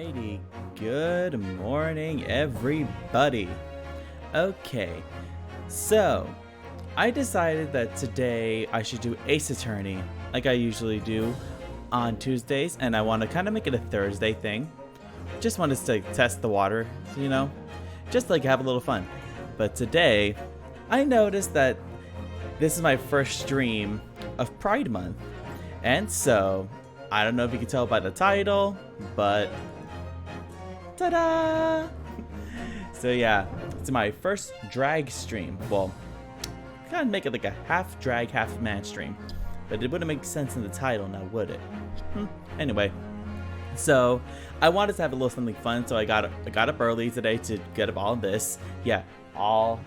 Alrighty, good morning everybody. Okay, so I decided that today I should do Ace Attorney like I usually do on Tuesdays, and I want to kind of make it a Thursday thing. Just wanted to test the water, just like have a little fun. But today I noticed that this is my first stream of Pride Month, and so I don't know if you can tell by the title, but ta-da! So yeah, it's my first drag stream. Well, kind of make it like a half drag, half man stream, but it wouldn't make sense in the title now, would it? Anyway, so I wanted to have a little something fun, so I got up early today to get up all of this. Yeah, wrong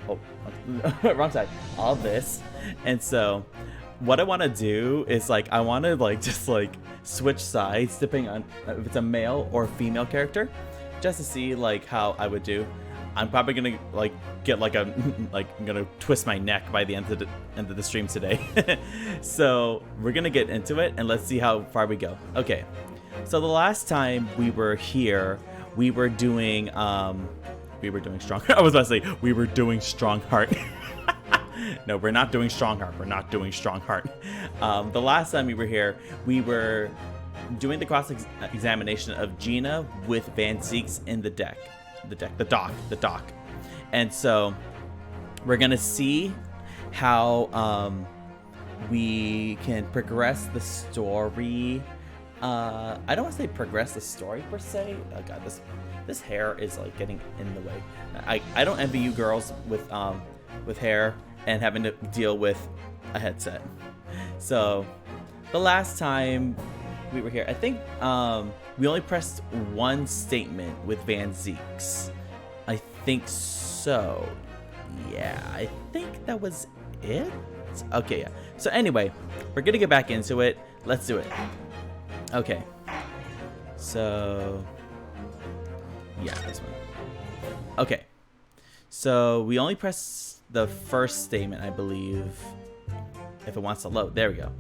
side. All this, and so what I want to do is I want to just switch sides depending on if it's a male or female character, just to see how I would do. I'm probably gonna get I'm gonna twist my neck by the end of the stream today. So we're gonna get into it and let's see how far we go. Okay, so the last time we were here, we were doing Stronghart. I was about to say we were doing Stronghart. No, we're not doing Stronghart. We're not doing Stronghart. The last time we were here, we were doing the cross-examination of Gina with Van Zieks in the dock. And so we're gonna see how we can progress the story. I don't want to say progress the story per se. Oh god, this hair is getting in the way. I don't envy you girls with hair and having to deal with a headset. So the last time we were here, I think we only pressed one statement with Van Zieks. I think so. Yeah, I think that was it. Okay, yeah. So anyway, we're gonna get back into it. Let's do it. Okay. So yeah, this one. Okay. So we only press the first statement, I believe, if it wants to load. There we go.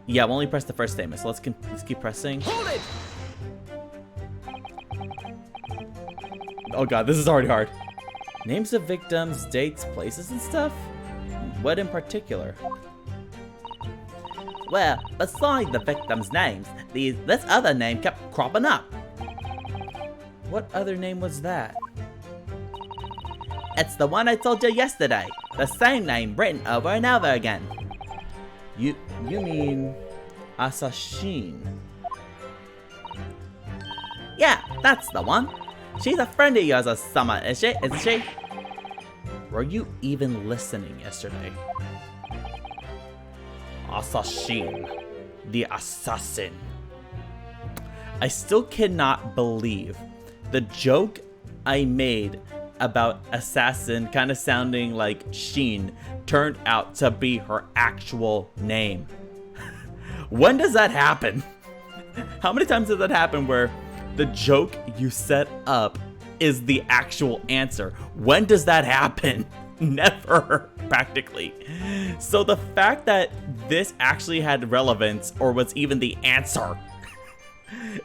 Yeah, we only pressed the first statement, so let's keep pressing. Hold it! Oh god, this is already hard. Names of victims, dates, places, and stuff? What in particular? Well, besides the victims' names, this other name kept cropping up. What other name was that? It's the one I told you yesterday. The same name written over and over again. You mean Assassin? Yeah, that's the one. She's a friend of yours or something, isn't she? Were you even listening yesterday? Assassin. The assassin. I still cannot believe the joke I made about assassin kind of sounding like Sheen turned out to be her actual name. When does that happen? How many times does that happen where the joke you set up is the actual answer? When does that happen? Never, practically. So the fact that this actually had relevance or was even the answer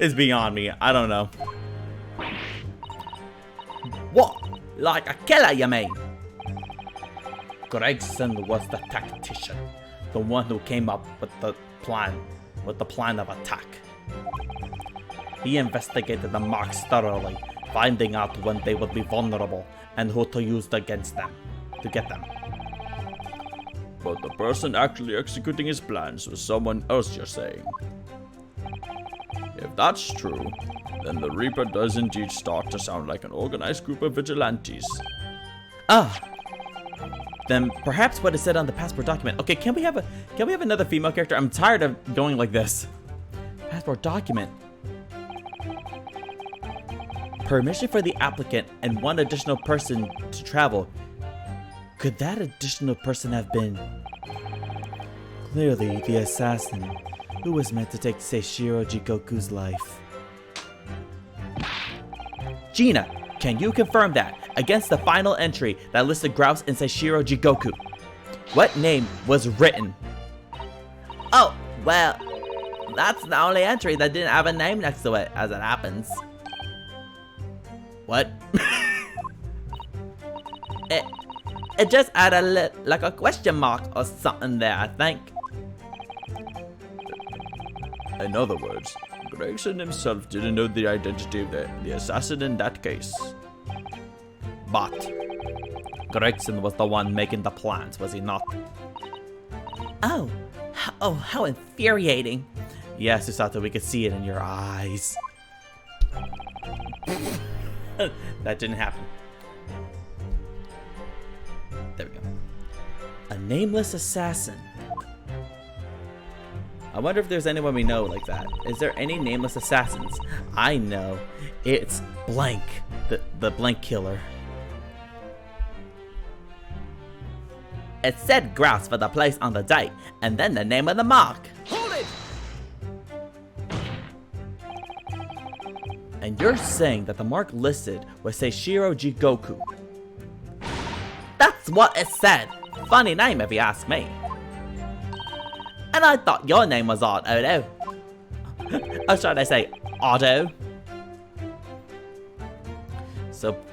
is beyond me. I don't know. What? Like a killer, you mean? Gregson was the tactician, the one who came up with the plan of attack. He investigated the marks thoroughly, finding out when they would be vulnerable and who to use against them, to get them. But the person actually executing his plans was someone else, you're saying? If that's true, then the Reaper does indeed start to sound like an organized group of vigilantes. Then perhaps what is said on the passport document. Okay, can we have another female character? I'm tired of going like this. Passport document. Permission for the applicant and one additional person to travel. Could that additional person have been clearly the assassin who was meant to take Seishiro Jikoku's life? Gina, can you confirm that against the final entry that listed Grouse and Seishiro Jikoku? What name was written? Oh, well, that's the only entry that didn't have a name next to it, as it happens. What? It just had like a question mark or something there, I think. In other words, Gregson himself didn't know the identity of the assassin in that case. But Gregson was the one making the plans, was he not? Oh, how infuriating. Yes, Susato, we could see it in your eyes. That didn't happen. There we go. A nameless assassin. I wonder if there's anyone we know like that. Is there any nameless assassins? I know. It's Blank, the Blank killer. It said grouse for the place on the date, and then the name of the mark. Hold it! And you're saying that the mark listed was Seishiro Jigoku. That's what it said. Funny name if you ask me. And I thought your name was odd, Odo. Or should I say, Otto?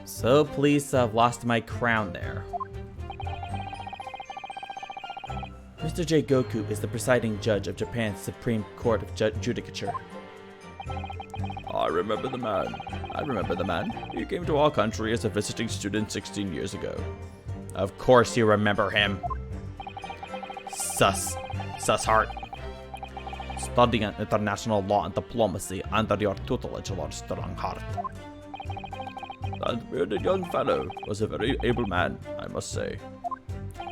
So pleased to have lost my crown there. Mr. J. Goku is the presiding judge of Japan's Supreme Court of Judicature. I remember the man. He came to our country as a visiting student 16 years ago. Of course you remember him. Stronghart. Studying international law and diplomacy under your tutelage, Lord Stronghart. That bearded young fellow was a very able man, I must say.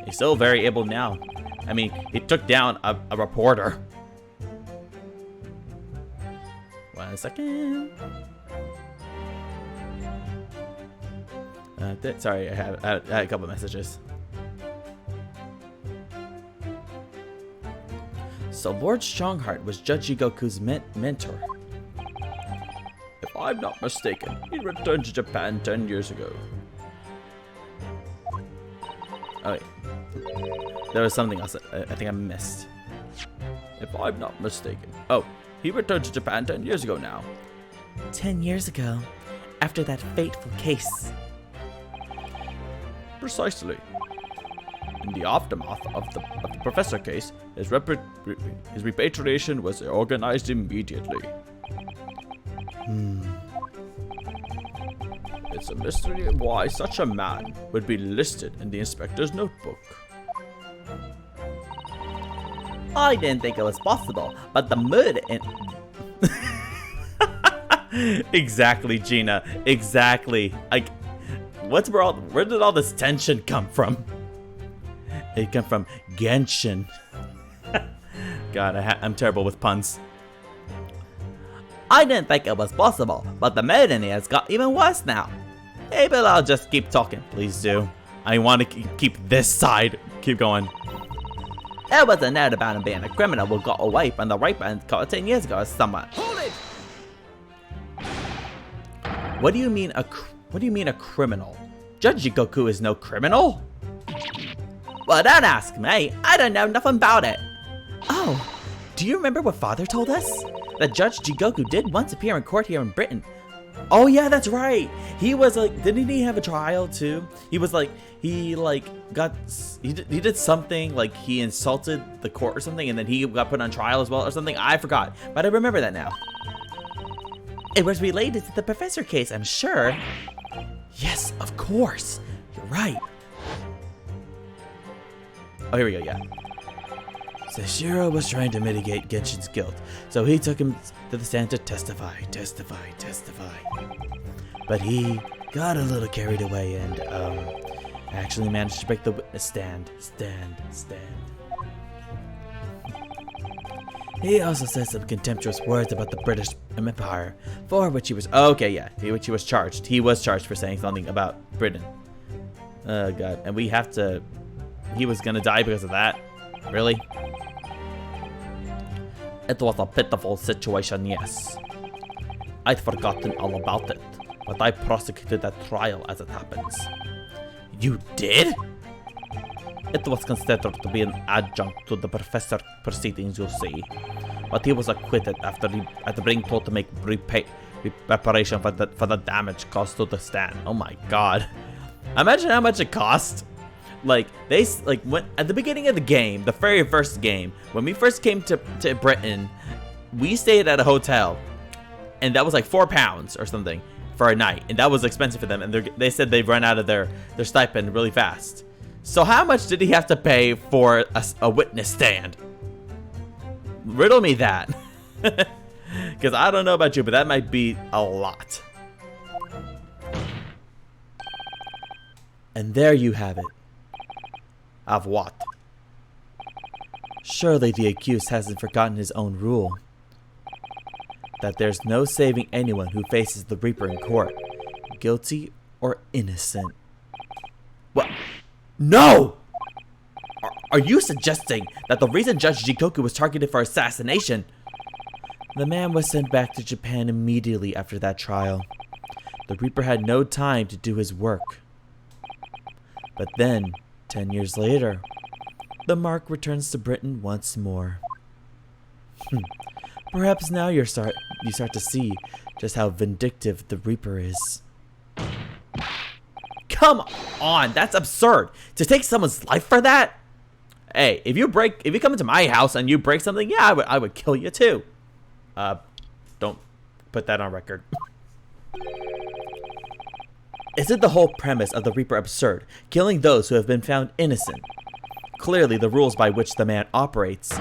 He's still very able now. I mean, he took down a reporter. 1 second. Sorry, I had a couple messages. So Lord Stronghart was Judge Jigoku's mentor. If I'm not mistaken, he returned to Japan 10 years ago. Oh wait. There was something else I think I missed. If I'm not mistaken. Oh, he returned to Japan 10 years ago now. 10 years ago, after that fateful case. Precisely. In the aftermath of the professor case, his repatriation was organized immediately. It's a mystery why such a man would be listed in the inspector's notebook. I didn't think it was possible, but the murder in... Exactly, Gina. Exactly. Like, where did all this tension come from? It come from Genshin. God, I'm terrible with puns. I didn't think it was possible, but the murder has got even worse now. Maybe I'll just keep talking. Please do. I want to keep this side. Keep going. There was a note about him being a criminal who got away from the rape and caught 10 years ago somewhere. Hold it! What do you mean a criminal? Judge Jigoku is no criminal? Well, don't ask me. I don't know nothing about it. Oh, do you remember what Father told us? That Judge Jigoku did once appear in court here in Britain. Oh yeah, that's right. He was like, didn't he have a trial too? He was like, he did something, like he insulted the court or something, and then he got put on trial as well or something. I forgot, but I remember that now. It was related to the professor case, I'm sure. Yes, of course. You're right. Oh, here we go, yeah. Seishiro was trying to mitigate Genshin's guilt, so he took him to the stand to testify. But he got a little carried away and, actually managed to break the witness stand. He also said some contemptuous words about the British Empire, for which he was, which he was charged. He was charged for saying something about Britain. Oh god, and we have to, he was gonna die because of that? Really? It was a pitiful situation, yes. I'd forgotten all about it, but I prosecuted that trial as it happens. You did? It was considered to be an adjunct to the professor proceedings, you'll see. But he was acquitted after being told to make reparation for the damage caused to the stand. Oh my god. Imagine how much it cost. Like, when at the beginning of the game, the very first game, when we first came to Britain, we stayed at a hotel, and that was like £4 or something for a night, and that was expensive for them, and they said they've run out of their stipend really fast. So how much did he have to pay for a witness stand? Riddle me that. Because I don't know about you, but that might be a lot. And there you have it. Of what? Surely the accused hasn't forgotten his own rule. That there's no saving anyone who faces the Reaper in court, guilty or innocent. What? No! Are you suggesting that the reason Judge Jikoku was targeted for assassination? The man was sent back to Japan immediately after that trial. The Reaper had no time to do his work. But then, 10 years later, the mark returns to Britain once more. Perhaps now you start to see just how vindictive the Reaper is. Come on, that's absurd. To take someone's life for that? Hey, if you come into my house and you break something, yeah, I would kill you too. Don't put that on record. Isn't the whole premise of the Reaper absurd, killing those who have been found innocent? Clearly, the rules by which the man operates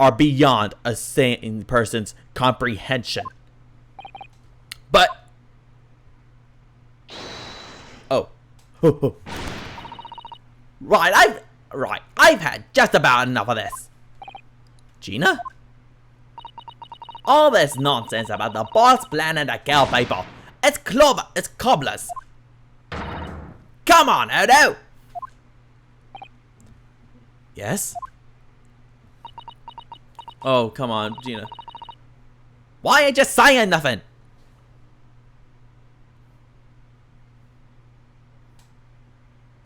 are beyond a sane person's comprehension. But... Oh. Right, I've had just about enough of this. Gina? All this nonsense about the boss planning to kill people. It's cobblers. Come on, Odo! Yes? Oh, come on, Gina. Why ain't you saying nothing?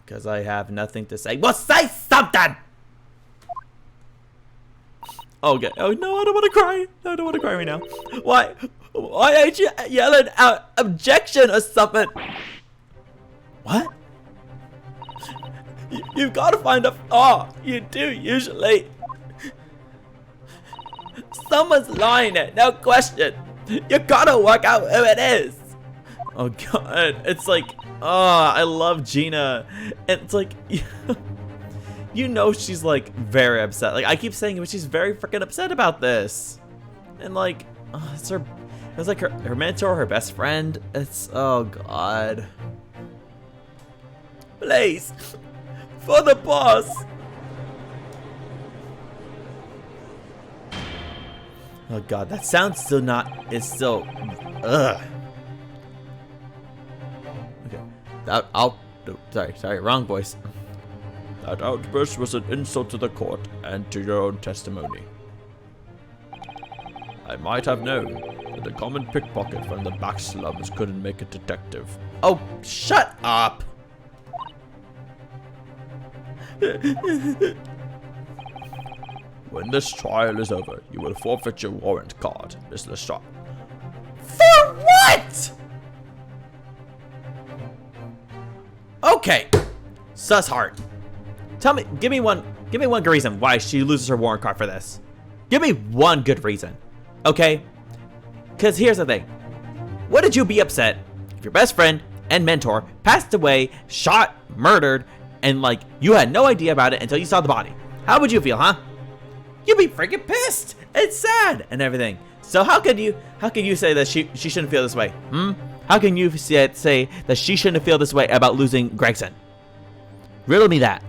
Because I have nothing to say. Well, say something! Okay. Oh, no, I don't want to cry. I don't want to cry right now. Why ain't you yelling out objection or something? What? You've got to find a... Oh, you do, usually. Someone's lying there, no question. You gotta work out who it is. Oh, God. It's like... Oh, I love Gina. And it's like... You know she's like very upset. Like I keep saying it, but she's very freaking upset about this. And like, oh, it was like her mentor, her best friend. It's, oh God. Please, for the boss. Oh God, that sounds still not, it's still, ugh. Okay, sorry, wrong voice. That outburst was an insult to the court and to your own testimony. I might have known that a common pickpocket from the back slums couldn't make a detective. Oh, shut up! When this trial is over, you will forfeit your warrant card, Miss Lestrade. For what? Okay, Stronghart. Give me one good reason why she loses her warrant card for this. Give me one good reason, okay? Because here's the thing. Wouldn't you be upset if your best friend and mentor passed away, shot, murdered, and like you had no idea about it until you saw the body? How would you feel, huh? You'd be freaking pissed and sad and everything. So how can you say that she shouldn't feel this way? How can you say that she shouldn't feel this way about losing Gregson? Riddle me that.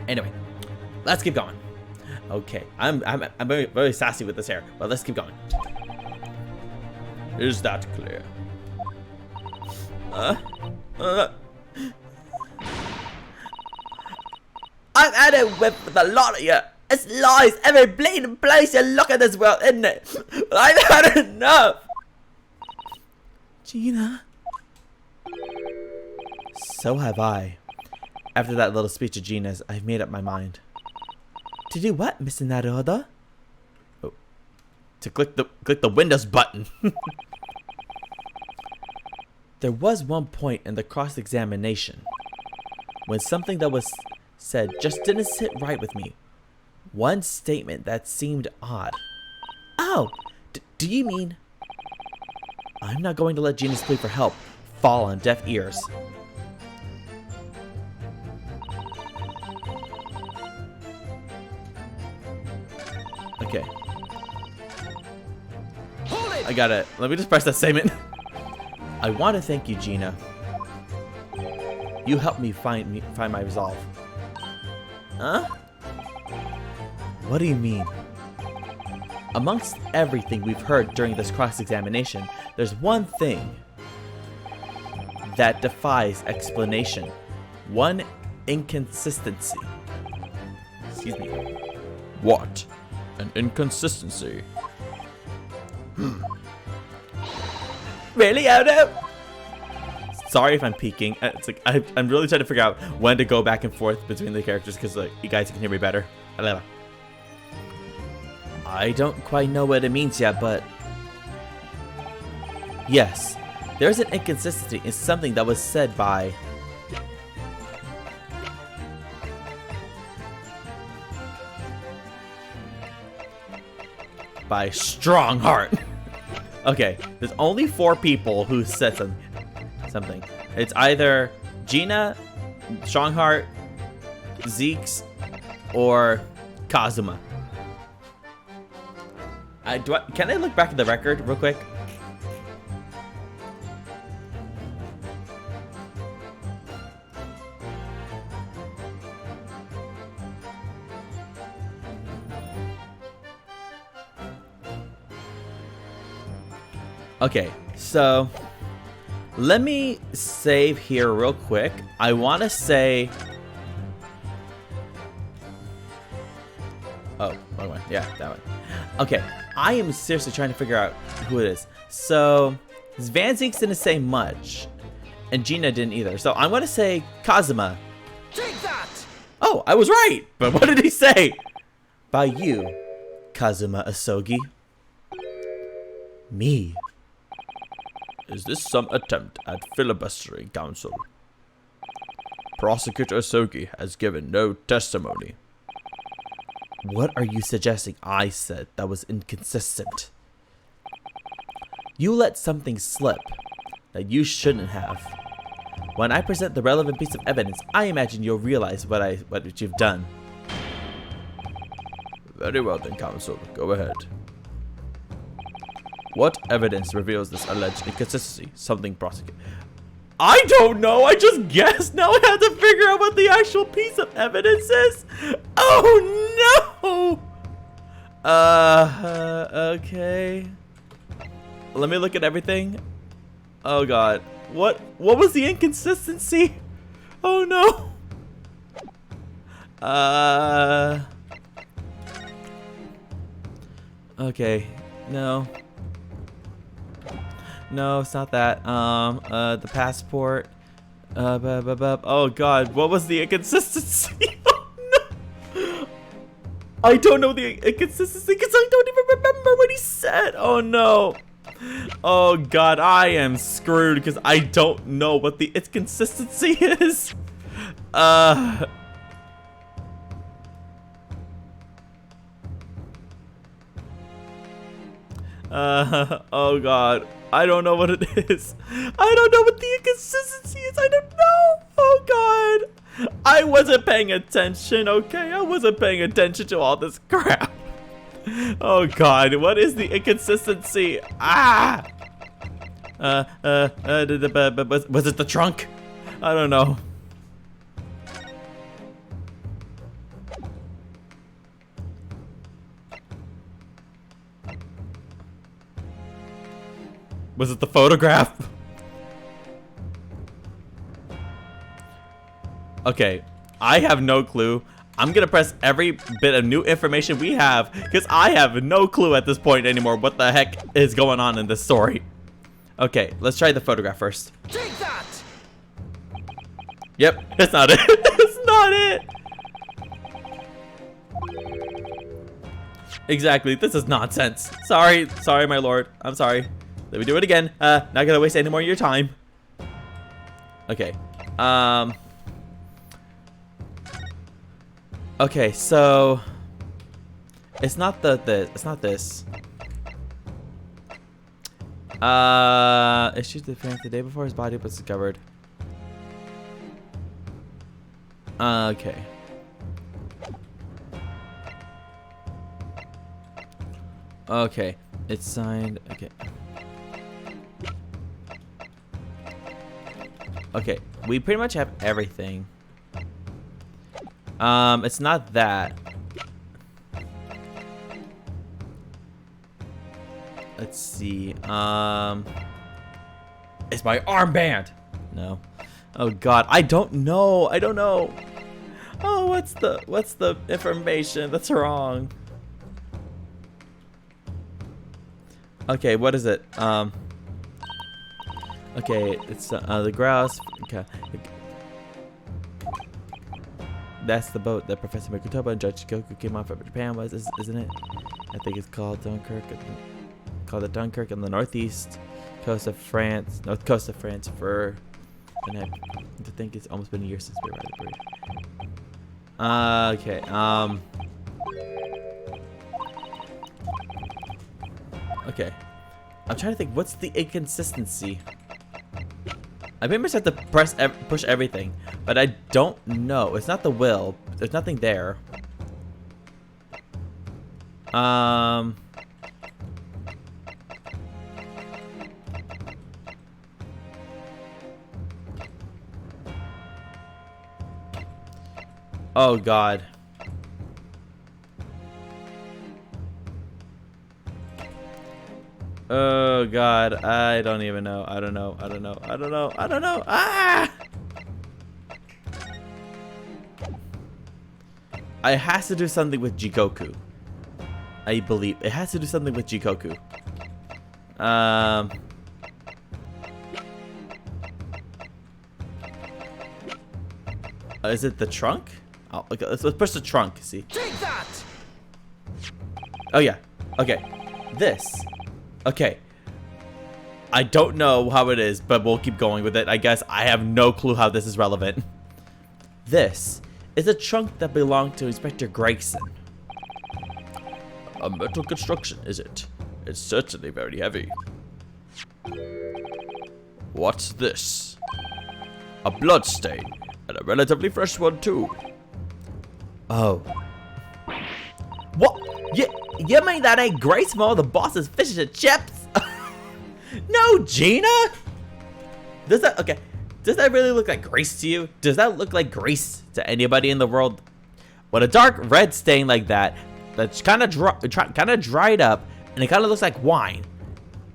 Anyway, let's keep going. Okay, I'm very, very sassy with this hair, but let's keep going. Is that clear? I've had it with a lot of you. It's lies every bleeding place you look at this world, isn't it? But I've had enough. Gina. So have I. After that little speech of Gina's, I've made up my mind. To do what, Mr. Naruhodo? Oh. to click the Windows button. There was one point in the cross-examination when something that was said just didn't sit right with me. One statement that seemed odd. Oh, do you mean... I'm not going to let Gina's plea for help fall on deaf ears. Okay. I got it. Let me just press that statement. I want to thank you, Gina. You helped me find my resolve. Huh? What do you mean? Amongst everything we've heard during this cross-examination, there's one thing that defies explanation. One inconsistency. Excuse me. What? An inconsistency. Really, Odo? Sorry if I'm peeking. It's like I'm really trying to figure out when to go back and forth between the characters because like you guys can hear me better. I don't quite know what it means yet, but yes, there's an inconsistency in something that was said by Stronghart. Okay, there's only 4 people who said something. It's either Gina, Stronghart, Zeke's, or Kazuma. Can I look back at the record real quick? Okay, so let me save here real quick. I want to say... Oh, wrong one. Yeah, that one. Okay, I am seriously trying to figure out who it is. So, Van Zeeks didn't say much, and Gina didn't either. So I'm going to say Kazuma. Take that! Oh, I was right! But what did he say? By you, Kazuma Asogi. Me. Is this some attempt at filibustering, counsel? Prosecutor Asogi has given no testimony. What are you suggesting I said that was inconsistent? You let something slip that you shouldn't have. When I present the relevant piece of evidence, I imagine you'll realize what you've done. Very well then, counsel. Go ahead. What evidence reveals this alleged inconsistency? Something prosecuted. I don't know. I just guessed. Now I have to figure out what the actual piece of evidence is. Oh no. Okay. Let me look at everything. Oh god. What was the inconsistency? Oh no. Okay. No. No, it's not that. The passport. Oh god, what was the inconsistency? Oh no. I don't know the inconsistency because I don't even remember what he said. Oh no. Oh god, I am screwed because I don't know what the inconsistency is. Oh god. I don't know what it is. I don't know what the inconsistency is. I don't know. Oh god. I wasn't paying attention, okay? I wasn't paying attention to all this crap. Oh god, what is the inconsistency? Ah! Was it the trunk? I don't know. Was it the photograph? Okay, I have no clue. I'm gonna press every bit of new information we have because I have no clue at this point anymore what the heck is going on in this story. Okay, let's try the photograph first. Take that! Yep, that's not it. That's not it. Exactly. This is nonsense. Sorry, my lord. I'm sorry. Let me do it again. Not gonna waste any more of your time. Okay. Okay, so it's not it's not this. Issued the parent the day before his body was discovered. Okay. Okay, it's signed. Okay. Okay, we pretty much have everything. It's not that. Let's see. It's my armband. No. Oh God, I don't know. I don't know. Oh, what's the information that's wrong? Okay, what is it? Okay, it's the grouse. Okay. That's the boat that Professor Mikutoba and Judge Goku came on from Japan was, isn't it? I think it's called Dunkirk. Called it Dunkirk on the northeast coast of France. North coast of France for. And I think it's almost been a year since we arrived at Brie. Okay. Okay. I'm trying to think. What's the inconsistency? I pretty much have to push everything, but I don't know. It's not the will. There's nothing there. Oh God. Oh God, I don't even know. I don't know. Ah! It has to do something with Jigoku. I believe it has to do something with Jigoku. Is it the trunk? Oh, okay. Let's push the trunk. See. Take that! Oh yeah. Okay. This. Okay. I don't know how it is, but we'll keep going with it. I guess I have no clue how this is relevant. This is a trunk that belonged to Inspector Grayson. A metal construction, is it? It's certainly very heavy. What's this? A blood stain, and a relatively fresh one too. Oh. What? You mean that ain't Grace from all the boss's fish and chips? No, Gina? Does that really look like Grace to you? Does that look like Grace to anybody in the world? With a dark red stain like that, that's kind of dried up, and it kind of looks like wine.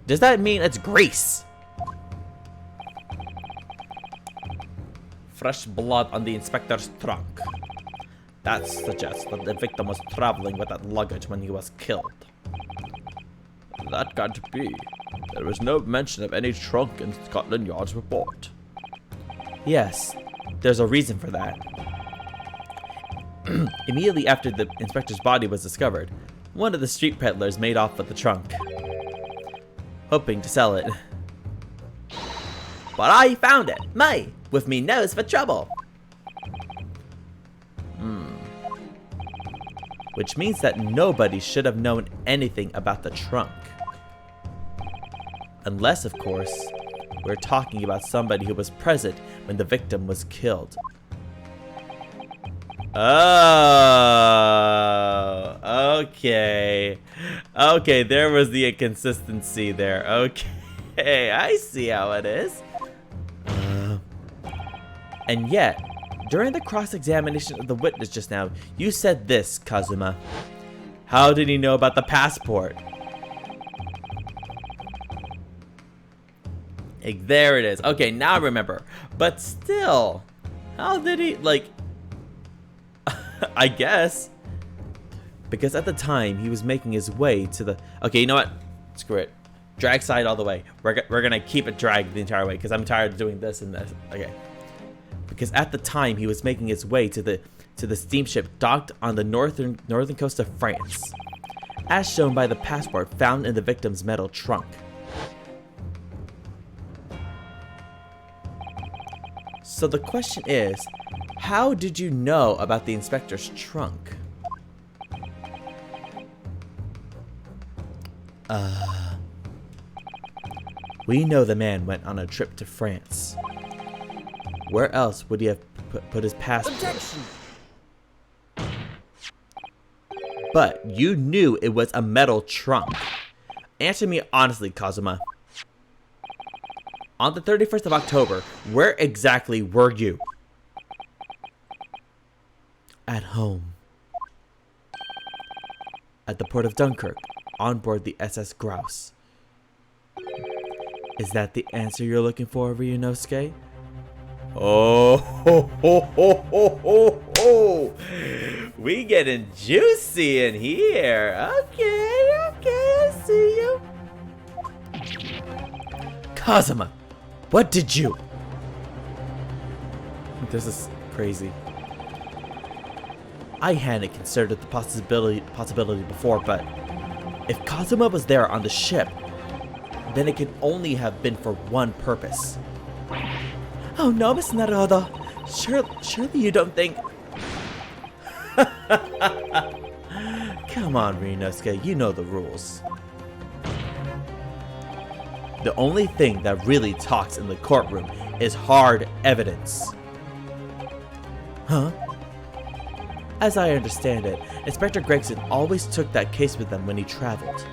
Does that mean it's Grace? Fresh blood on the inspector's trunk. That suggests that the victim was traveling with that luggage when he was killed. That can't be. There was no mention of any trunk in Scotland Yard's report. Yes, there's a reason for that. Immediately after the inspector's body was discovered, one of the street peddlers made off with the trunk, hoping to sell it. But I found it, with me nose for trouble. Which means that nobody should have known anything about the trunk. Unless, of course, we're talking about somebody who was present when the victim was killed. Oh, okay. Okay, there was the inconsistency there. Okay, I see how it is. And yet, during the cross-examination of the witness just now, you said this, Kazuma. How did he know about the passport? There it is. Okay, now I remember. But still, how did he, like... I guess. Because at the time, he was making his way to the... Okay, you know what? Screw it. Drag side all the way. We're gonna keep it dragged the entire way, because I'm tired of doing this and this. Okay. Because at the time, he was making his way to the steamship docked on the northern coast of France. as shown by the passport found in the victim's metal trunk. So the question is, how did you know about the inspector's trunk? We know the man went on a trip to France. Where else would he have put his passport? Objection! But you knew it was a metal trunk. Answer me honestly, Kazuma. On the 31st of October, where exactly were you? At home. At the port of Dunkirk, on board the SS Grouse. Is that the answer you're looking for, Ryunosuke? Oh, ho, ho, ho, ho, ho, ho. We getting juicy in here. Okay, I see you. Kazuma, what did you? This is crazy. I hadn't considered the possibility before, but if Kazuma was there on the ship, then it could only have been for one purpose. Oh no, Miss Naruto. Surely you don't think... Come on, Ryunosuke, you know the rules. The only thing that really talks in the courtroom is hard evidence. Huh? As I understand it, Inspector Gregson always took that case with them when he traveled.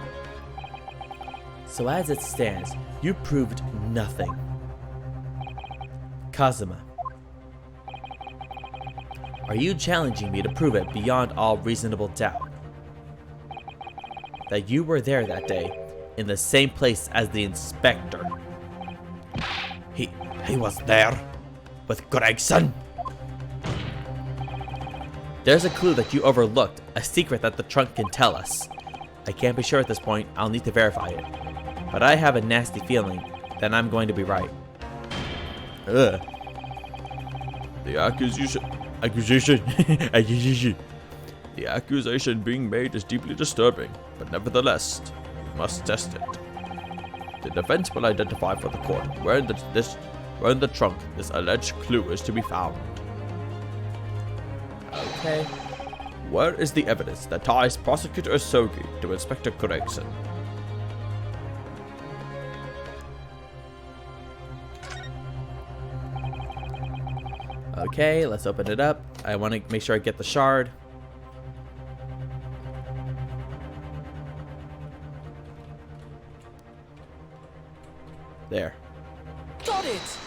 So as it stands, you proved nothing. Kazuma, are you challenging me to prove it beyond all reasonable doubt? That you were there that day, in the same place as the inspector? He was there with Gregson. There's a clue that you overlooked, a secret that the trunk can tell us. I can't be sure at this point, I'll need to verify it. But I have a nasty feeling that I'm going to be right. Ugh. The accusation being made is deeply disturbing, but nevertheless, we must test it. The defense will identify for the court where in the trunk this alleged clue is to be found. Okay. Where is the evidence that ties Prosecutor Asogi to Inspector Gregson? Okay, let's open it up. I want to make sure I get the shard. There. Got it!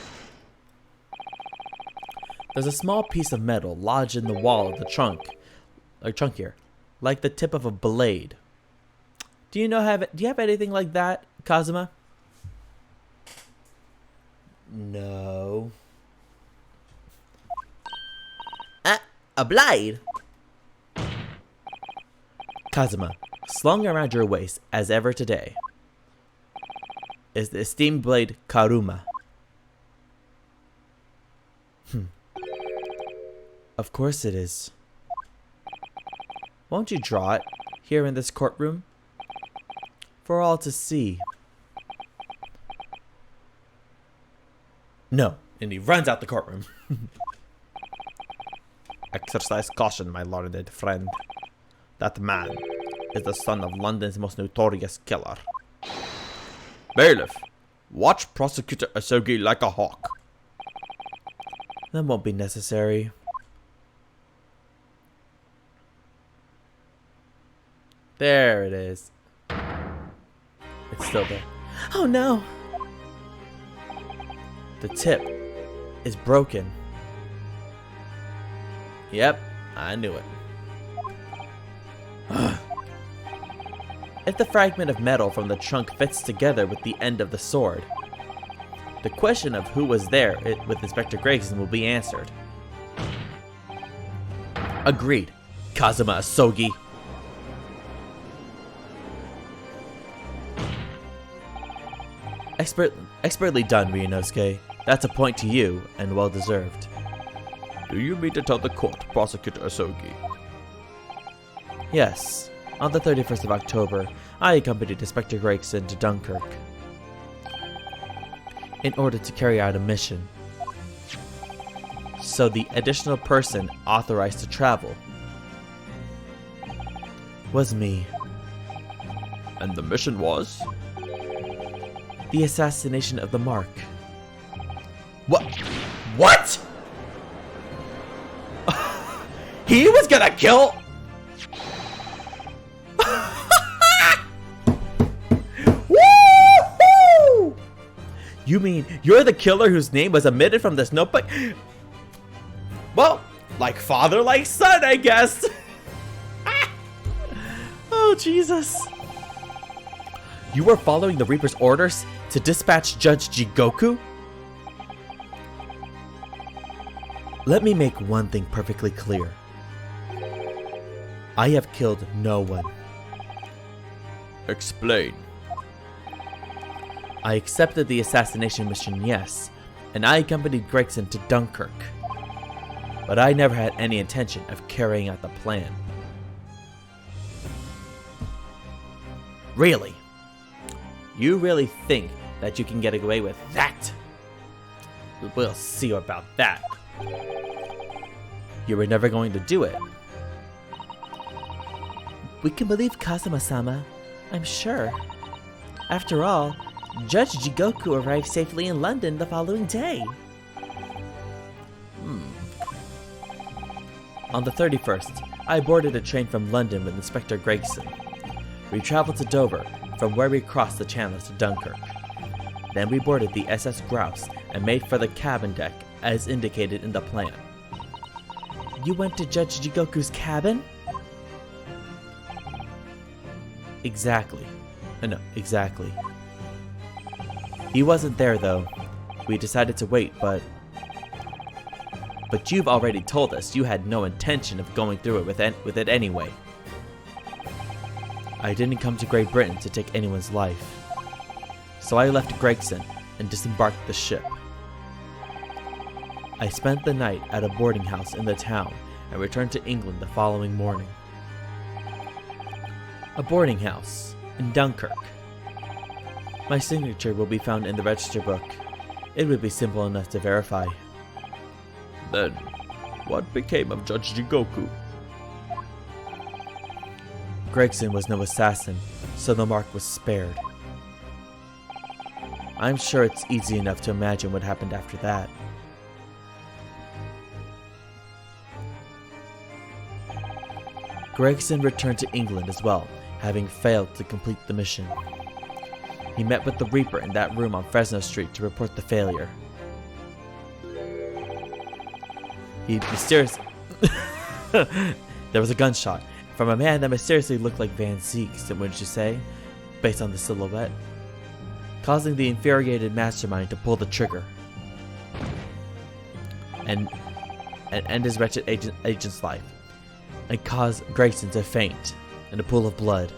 There's a small piece of metal lodged in the wall of the trunk here, like the tip of a blade. Do you have anything like that, Kazuma? No. A blade? Kazuma, slung around your waist as ever today, is the esteemed blade Karuma. Of course it is. Won't you draw it here in this courtroom for all to see? No, and he runs out the courtroom. Exercise caution, my learned friend. That man is the son of London's most notorious killer. Bailiff, watch Prosecutor Asogi like a hawk. That won't be necessary. There it is. It's still there. Oh no! The tip is broken. Yep, I knew it. If the fragment of metal from the trunk fits together with the end of the sword, the question of who was there with Inspector Gregson will be answered. Agreed, Kazuma Asogi. Expertly done, Ryunosuke. That's a point to you, and well deserved. Do you mean to tell the court, Prosecutor Asogi? Yes, On the 31st of October, I accompanied Inspector Gregson to Dunkirk in order to carry out a mission. So the additional person authorized to travel was me. And the mission was? The assassination of the Mark. What? What? He was gonna kill. Woo-hoo! You mean you're the killer whose name was omitted from this notebook? Well, like father, like son, I guess. Oh, Jesus. You were following the Reaper's orders to dispatch Judge Jigoku? Let me make one thing perfectly clear. I have killed no one. Explain. I accepted the assassination mission, yes, and I accompanied Gregson to Dunkirk. But I never had any intention of carrying out the plan. Really? You really think that you can get away with that? We'll see about that. You were never going to do it. We can believe Kazuma-sama, I'm sure. After all, Judge Jigoku arrived safely in London the following day. On the 31st, I boarded a train from London with Inspector Gregson. We traveled to Dover, from where we crossed the channel to Dunkirk. Then we boarded the SS Grouse and made for the cabin deck as indicated in the plan. You went to Judge Jigoku's cabin? Exactly. No, exactly. He wasn't there though. We decided to wait, but you've already told us you had no intention of going through it with it anyway. I didn't come to Great Britain to take anyone's life. So I left Gregson and disembarked the ship. I spent the night at a boarding house in the town and returned to England the following morning. A boarding house in Dunkirk. My signature will be found in the register book. It would be simple enough to verify. Then, what became of Judge Jigoku? Gregson was no assassin, so the mark was spared. I'm sure it's easy enough to imagine what happened after that. Gregson returned to England as well, having failed to complete the mission. He met with the Reaper in that room on Fresno Street to report the failure. He mysteriously... There was a gunshot from a man that mysteriously looked like Van Zieks, wouldn't you say, based on the silhouette, causing the infuriated mastermind to pull the trigger and end his wretched agent's life, and cause Gregson to faint in a pool of blood.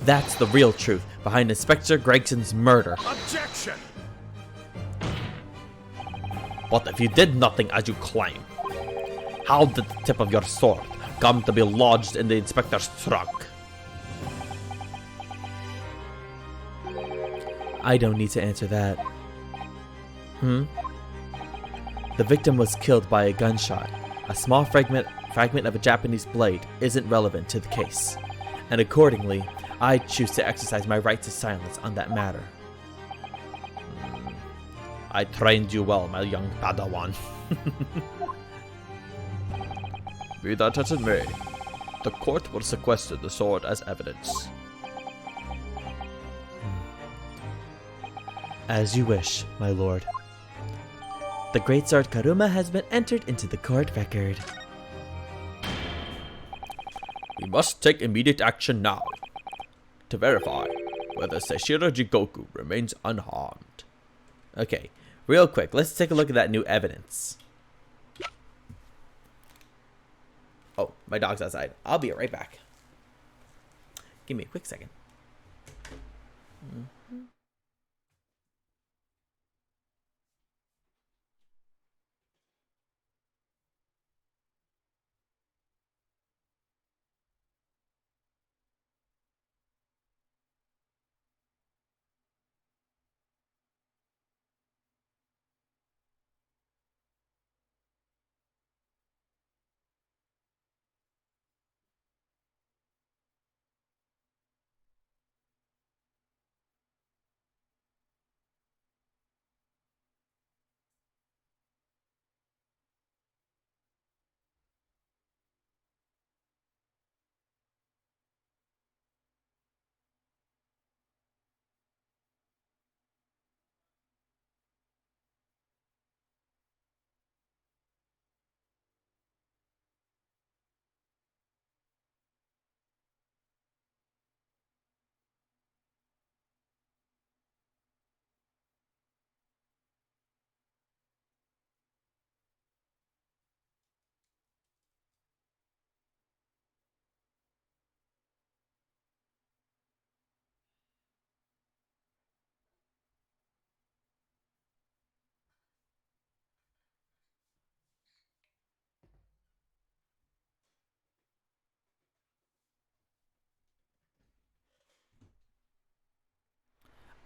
That's the real truth behind Inspector Gregson's murder. Objection! But if you did nothing as you claim, how did the tip of your sword come to be lodged in the inspector's trunk? I don't need to answer that. The victim was killed by a gunshot. A small fragment of a Japanese blade isn't relevant to the case, and accordingly, I choose to exercise my right to silence on that matter. I trained you well, my young Padawan. Be that as it may, the court will sequester the sword as evidence. As you wish, my lord. The great sword Karuma has been entered into the court record. We must take immediate action now to verify whether Seishiro Jigoku remains unharmed. Okay, real quick, let's take a look at that new evidence. Oh, my dog's outside. I'll be right back. Give me a quick second.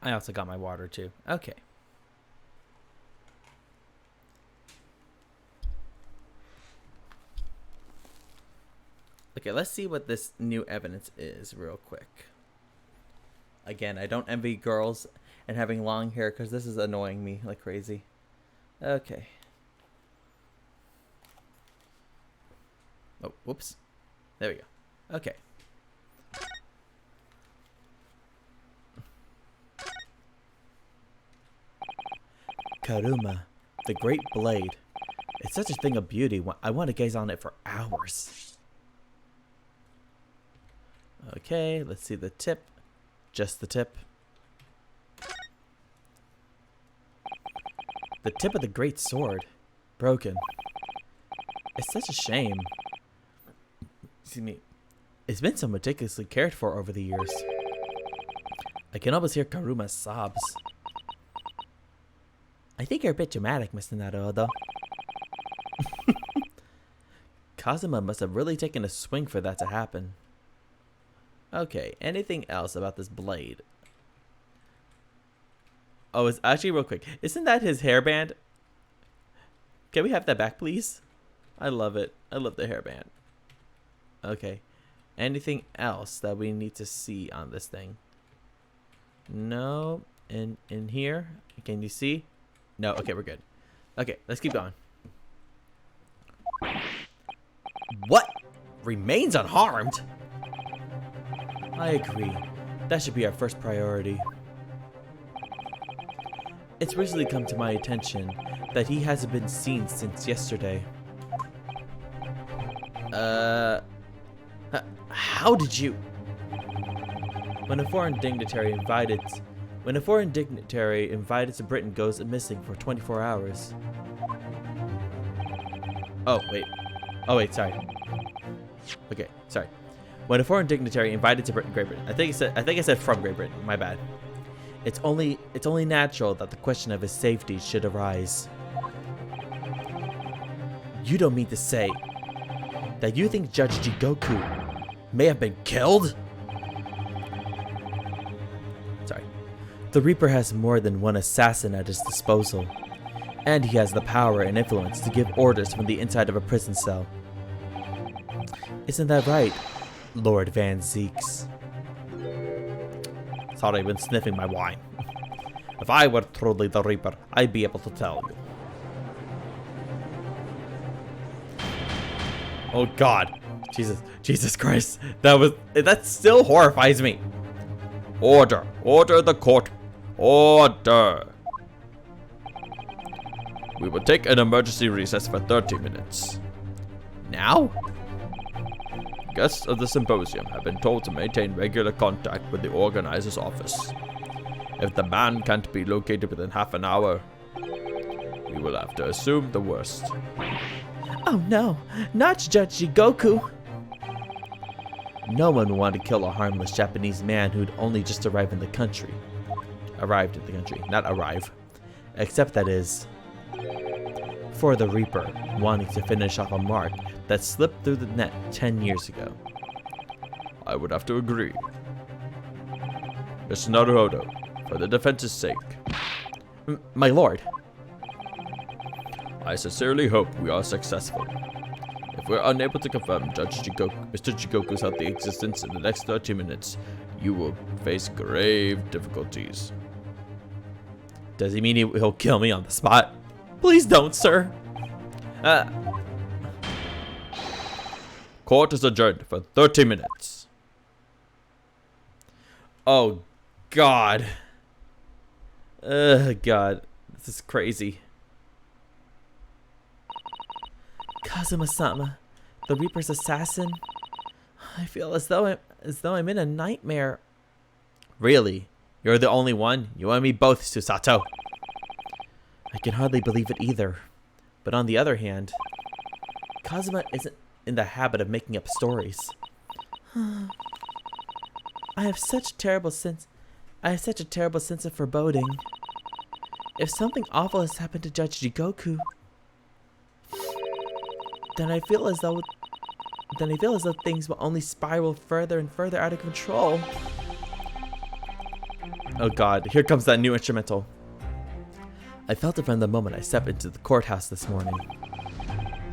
I also got my water too. Okay. Okay, let's see what this new evidence is real quick. Again, I don't envy girls and having long hair because this is annoying me like crazy. Okay. Oh, whoops. There we go. Okay. Karuma, the great blade. It's such a thing of beauty. I want to gaze on it for hours. Okay, let's see the tip. Just the tip. The tip of the great sword. Broken. It's such a shame. Excuse me. It's been so meticulously cared for over the years. I can almost hear Karuma's sobs. I think you're a bit dramatic, Mr. Naruto. Kazuma must have really taken a swing for that to happen. Okay, anything else about this blade? Oh, it's actually real quick. Isn't that his hairband? Can we have that back, please? I love it. I love the hairband. Okay. Anything else that we need to see on this thing? No. In here? Can you see? No. Okay, we're good. Okay, let's keep going. What? Remains unharmed? I agree. That should be our first priority. It's recently come to my attention that he hasn't been seen since yesterday. How did you? When a foreign dignitary invited to Britain goes missing for 24 hours. Oh wait, sorry. Okay, sorry. When a foreign dignitary invited to Great Britain, I think I said from Great Britain. My bad. It's only natural that the question of his safety should arise. You don't mean to say that you think Judge Jigoku may have been killed? Sorry. The Reaper has more than one assassin at his disposal, and he has the power and influence to give orders from the inside of a prison cell. Isn't that right, Lord Van Zeeks? Sorry, I've been sniffing my wine. If I were truly the Reaper, I'd be able to tell you. Oh God, Jesus Christ, that still horrifies me. Order the court. Order. We will take an emergency recess for 30 minutes. Now? Guests of the symposium have been told to maintain regular contact with the organizer's office. If the man can't be located within half an hour, we will have to assume the worst. Oh no, not Judge Jigoku! No one would want to kill a harmless Japanese man who'd only just arrived in the country. Not arrive. Except that is, for the Reaper wanting to finish off a mark that slipped through the net 10 years ago. I would have to agree. Mr. Naruto, for the defense's sake. My lord. I sincerely hope we are successful. If we're unable to confirm Mr. Jigoku's healthy existence in the next 30 minutes, you will face grave difficulties. Does he mean he'll kill me on the spot? Please don't, sir. Court is adjourned for 30 minutes. Oh, God. God. This is crazy. Kazuma-sama, the Reaper's assassin. I feel as though I'm in a nightmare. Really? You're the only one? You and me both, Susato. I can hardly believe it either. But on the other hand, Kazuma isn't in the habit of making up stories. I have such a terrible sense of foreboding. If something awful has happened to Judge Jigoku, then I feel as though things will only spiral further and further out of control. Oh god, here comes that new instrumental. I felt it from the moment I stepped into the courthouse this morning.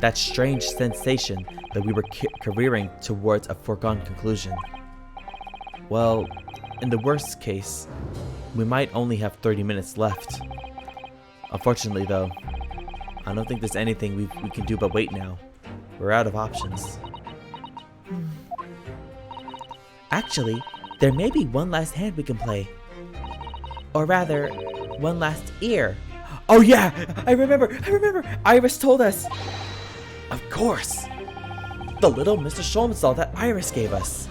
That strange sensation that we were careering towards a foregone conclusion. Well, in the worst case, we might only have 30 minutes left. Unfortunately though, I don't think there's anything we can do but wait now. We're out of options. Actually, there may be one last hand we can play. Or rather, one last ear. Oh yeah! I remember! Iris told us! Of course! The little Mr. Sholmes doll that Iris gave us.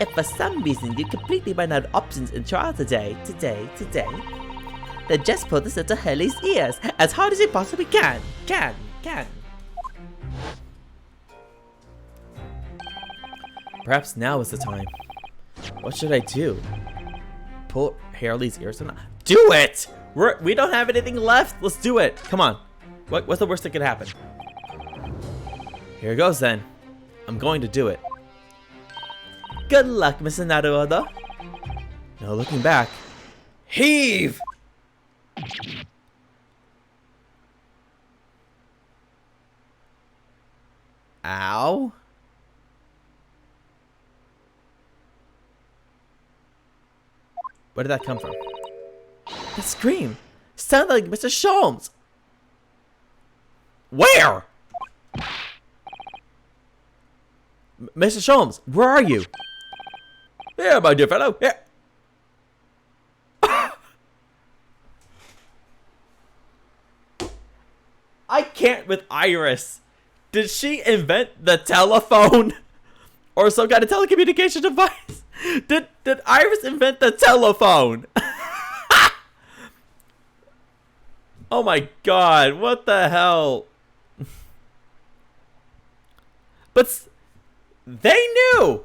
If for some reason you completely run out of options in trial today, then just pull this into Hurley's ears as hard as you possibly can. Perhaps now is the time. What should I do? Pull Hurley's ears or not? Do it! We don't have anything left. Let's do it. Come on. What's the worst that could happen? Here goes then. I'm going to do it. Good luck, Mr. Naruhodo. No looking back. Heave! Ow. Where did that come from? The scream sounded like Mr. Sholmes. Where? Mr. Sholmes, where are you? Here, my dear fellow, here. I can't with Iris. Did she invent the telephone? Or some kind of telecommunication device? Did Iris invent the telephone? Oh my god, what the hell? But they knew!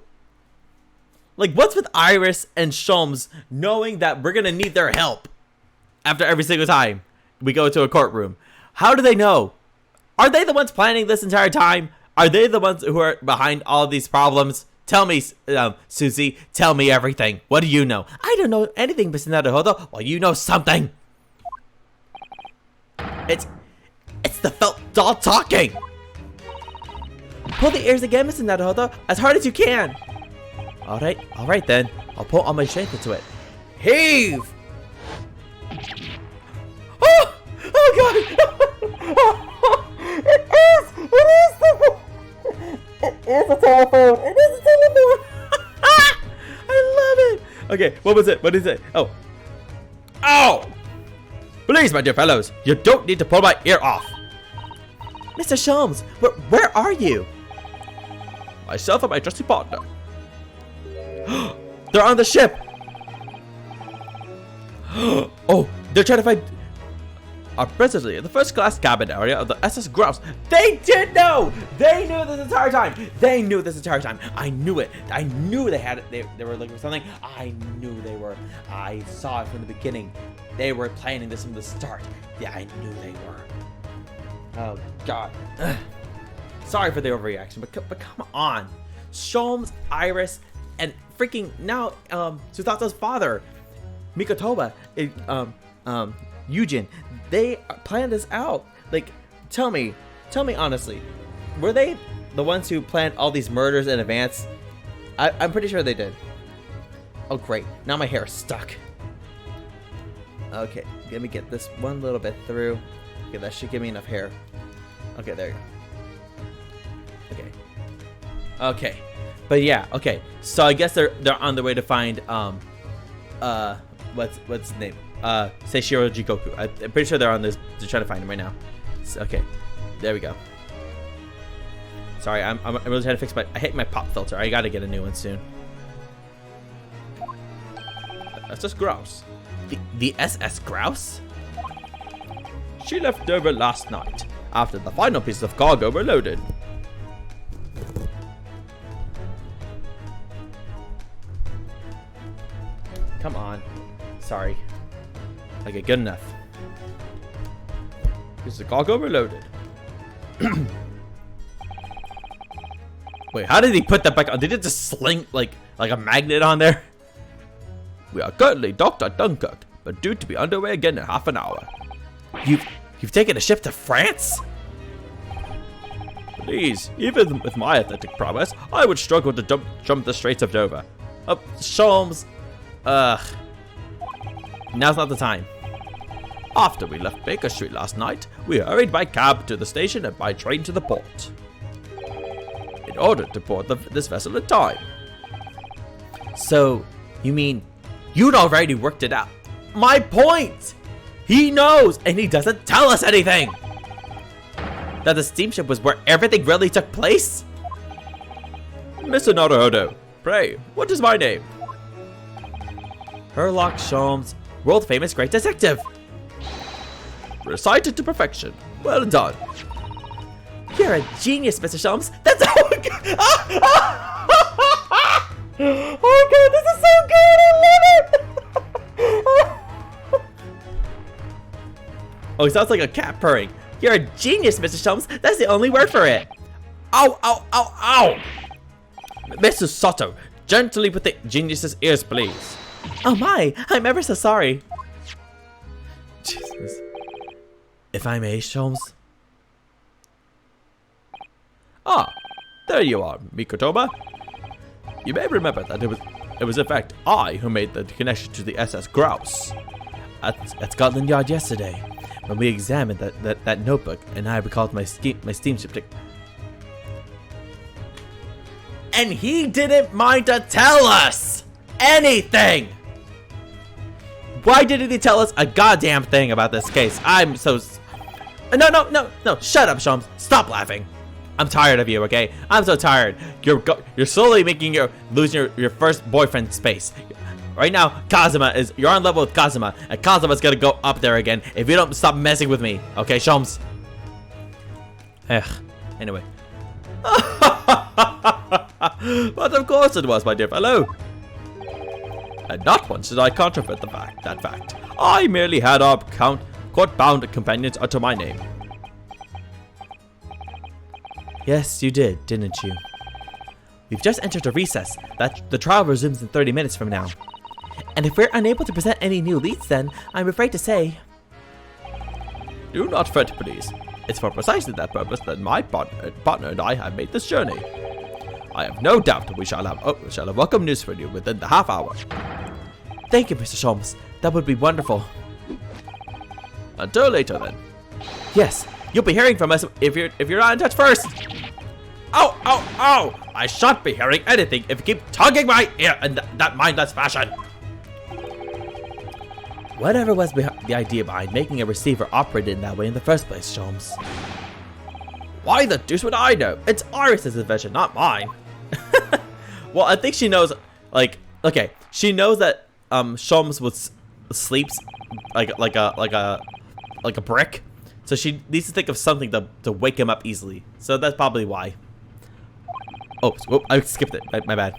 Like, what's with Iris and Sholmes knowing that we're gonna need their help after every single time we go to a courtroom? How do they know? Are they the ones planning this entire time? Are they the ones who are behind all these problems? Tell me, Susie, tell me everything. What do you know? I don't know anything, Mr. Naruhodo. Well, you know something. It's the felt doll talking. Pull the ears again, Mr. Naruhodo, as hard as you can. All right then. I'll put all my strength into it. Heave! Oh god! It is a telephone. I love it. Okay, what was it? What did it say? Oh. Ow! Please, my dear fellows, you don't need to pull my ear off. Mr. Sholmes, where are you? Myself and my trusty partner. They're on the ship. Oh, they're trying to find... Are presently in the first class cabin area of the SS Grouse. They did know! They knew this entire time! They knew this entire time! I knew it! I knew they had it! They were looking for something. I knew they were. I saw it from the beginning. They were planning this from the start. Yeah, I knew they were. Oh, God. Ugh. Sorry for the overreaction, but come on. Sholmes, Iris, and freaking now, Tsutata's father, Mikotoba, Eugen, they planned this out. Like, tell me honestly, were they the ones who planned all these murders in advance? I'm pretty sure they did. Oh great, now my hair is stuck. Okay, let me get this one little bit through. Okay, that should give me enough hair. Okay, there you go. Okay, but yeah, okay. So I guess they're on their way to find what's his name? Seishiro Jigoku. I'm pretty sure they're on this. They're trying to find him right now. So, okay, there we go. Sorry, I'm really trying to fix I hate my pop filter. I gotta get a new one soon. SS Grouse. The SS Grouse? She left over last night after the final pieces of cargo were loaded. Come on. Sorry. Okay, good enough. Pieces of cargo were loaded. Wait, how did he put that back on? Did it just sling like a magnet on there? We are currently docked at Dunkirk, but due to be underway again in half an hour. You've taken a ship to France? Please, even with my athletic prowess, I would struggle to jump the Straits of Dover. Oh, Sholmes. Now's not the time. After we left Baker Street last night, we hurried by cab to the station and by train to the port, in order to board this vessel in time. So, you mean you'd already worked it out? My point! He knows, and he doesn't tell us anything! That the steamship was where everything really took place? Mr. Naruhodo, pray, what is my name? Herlock Sholmes, world famous great detective. Recited to perfection. Well done. You're a genius, Mr. Sholmes. That's so good. Oh god, this is so good. I love it. Oh, it sounds like a cat purring. You're a genius, Mr. Sholmes. That's the only word for it. Ow, ow, ow, ow! Mrs. Soto, gently with the genius's ears, please. Oh my, I'm ever so sorry. Jesus. If I may, Sholmes. Ah, there you are, Mikotoba. You may remember that it was in fact I who made the connection to the SS Grouse. At Scotland Yard yesterday, when we examined that notebook, and I recalled my steamship ticket. And he didn't mind to tell us anything! Why didn't he tell us a goddamn thing about this case? I'm so... No, shut up, Sholmes. Stop laughing. I'm tired of you, okay? I'm so tired. You're slowly losing your first boyfriend space. Right now, you're on level with Kazuma, and Kazuma's gonna go up there again if you don't stop messing with me. Okay, Sholmes? Anyway. But of course it was, my dear fellow. And not once did I controvert that fact. I merely had our court-bound companions utter my name. Yes, you did, didn't you? We've just entered a recess. The trial resumes in 30 minutes from now. And if we're unable to present any new leads, then I'm afraid to say... Do not fret, please. It's for precisely that purpose that my partner and I have made this journey. I have no doubt we shall have welcome news for you within the half hour. Thank you, Mr. Sholmes. That would be wonderful. Until later, then. Yes, you'll be hearing from us if you're not in touch first. Ow, ow, ow! I shan't be hearing anything if you keep tugging my ear in that mindless fashion. Whatever was the idea behind making a receiver operate in that way in the first place, Sholmes? Why the deuce would I know? It's Iris's invention, not mine. Well, I think she knows, okay, she knows that Sholmes sleeps like a brick, so she needs to think of something to wake him up easily. So that's probably why. Oh, I skipped it. My bad.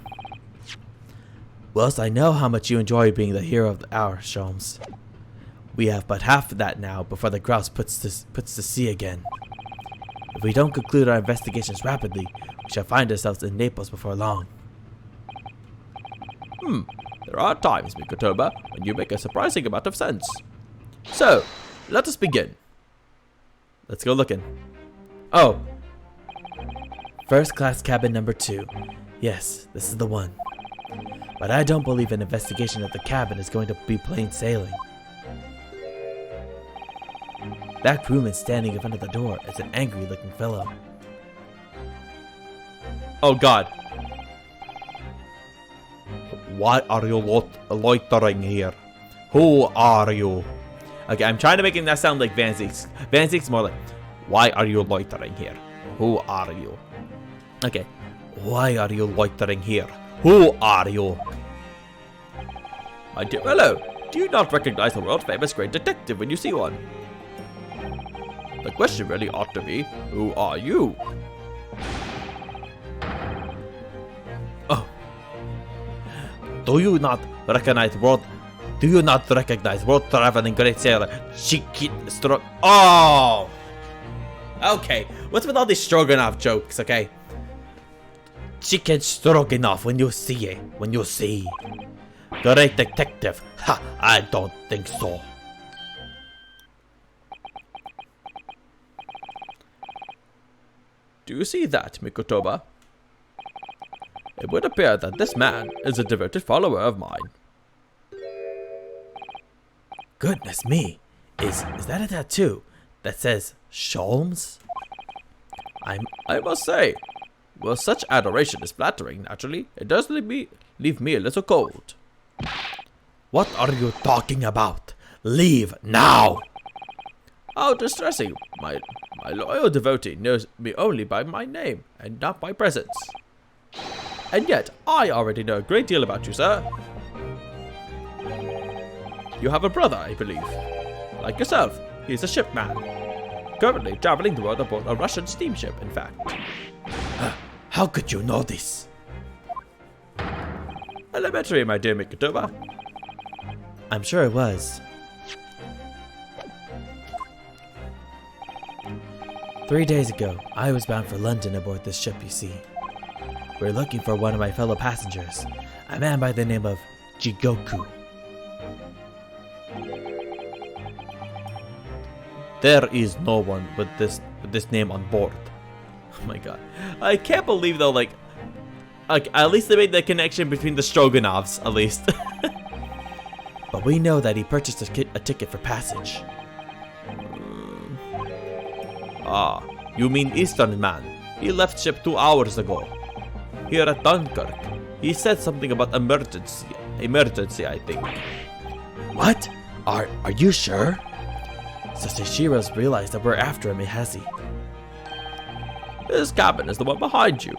Whilst I know how much you enjoy being the hero of the hour, Sholmes, we have but half of that now before the grouse puts to sea again. If we don't conclude our investigations rapidly, we shall find ourselves in Naples before long. There are times, Mikotoba, when you make a surprising amount of sense. So, let us begin. Let's go looking. Oh. First class cabin number 2. Yes, this is the one. But I don't believe an investigation of the cabin is going to be plain sailing. That crewman standing in front of the door is an angry looking fellow. Oh god. Why are you loitering here? Who are you? Okay, I'm trying to make that sound like Van Zeek's. Van Zeek's more like, why are you loitering here? Who are you? Okay. Why are you loitering here? Who are you? My dear fellow, do you not recognize the world-famous great detective when you see one? The question really ought to be, who are you? Oh. Do you not recognize world-traveling great sailor Strong? Oh! Okay, what's with all these Stroganoff jokes, okay? chicken stroganoff when you see it. When you see. Great detective. Ha! I don't think so. Do you see that, Mikotoba? It would appear that this man is a devoted follower of mine. Goodness me. Is that a tattoo that says Sholmes? I must say, well, such adoration is flattering, naturally. It does leave me a little cold. What are you talking about? Leave now! How distressing. My loyal devotee knows me only by my name and not by presence. And yet, I already know a great deal about you, sir. You have a brother, I believe. Like yourself, he's a shipman. Currently traveling the world aboard a Russian steamship, in fact. How could you know this? Elementary, my dear Mikotoba. I'm sure it was. 3 days ago, I was bound for London aboard this ship, you see. We're looking for one of my fellow passengers, a man by the name of Jigoku. There is no one with this name on board. Oh my god. I can't believe though, like at least they made the connection between the Stroganovs, at least. But we know that he purchased a ticket for passage. Ah, you mean Eastern man. He left ship 2 hours ago. Here at Dunkirk. He said something about emergency. Emergency, I think. What? Are you sure? Sasashiro's realized that we're after him, has he? This cabin is the one behind you.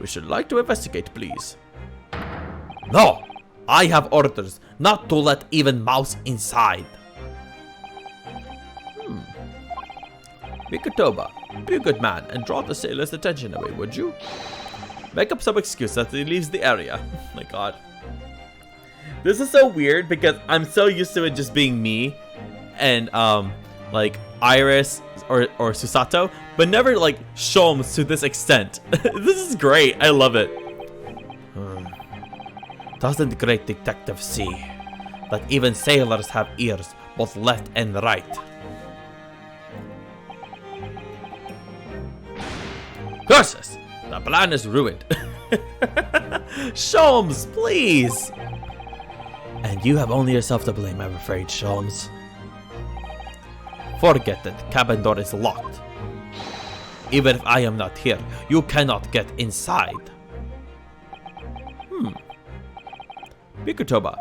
We should like to investigate, please. No! I have orders not to let even mouse inside. Mikotoba, be a good man and draw the sailor's attention away, would you? Make up some excuse that he leaves the area. Oh my god. This is so weird because I'm so used to it just being me and like Iris or Susato, but never like Sholmes to this extent. This is great. I love it. Doesn't great detective see that even sailors have ears both left and right? Curses! The plan is ruined. Sholmes, please! And you have only yourself to blame, I'm afraid, Sholmes. Forget it, cabin door is locked. Even if I am not here, you cannot get inside. Mikotoba,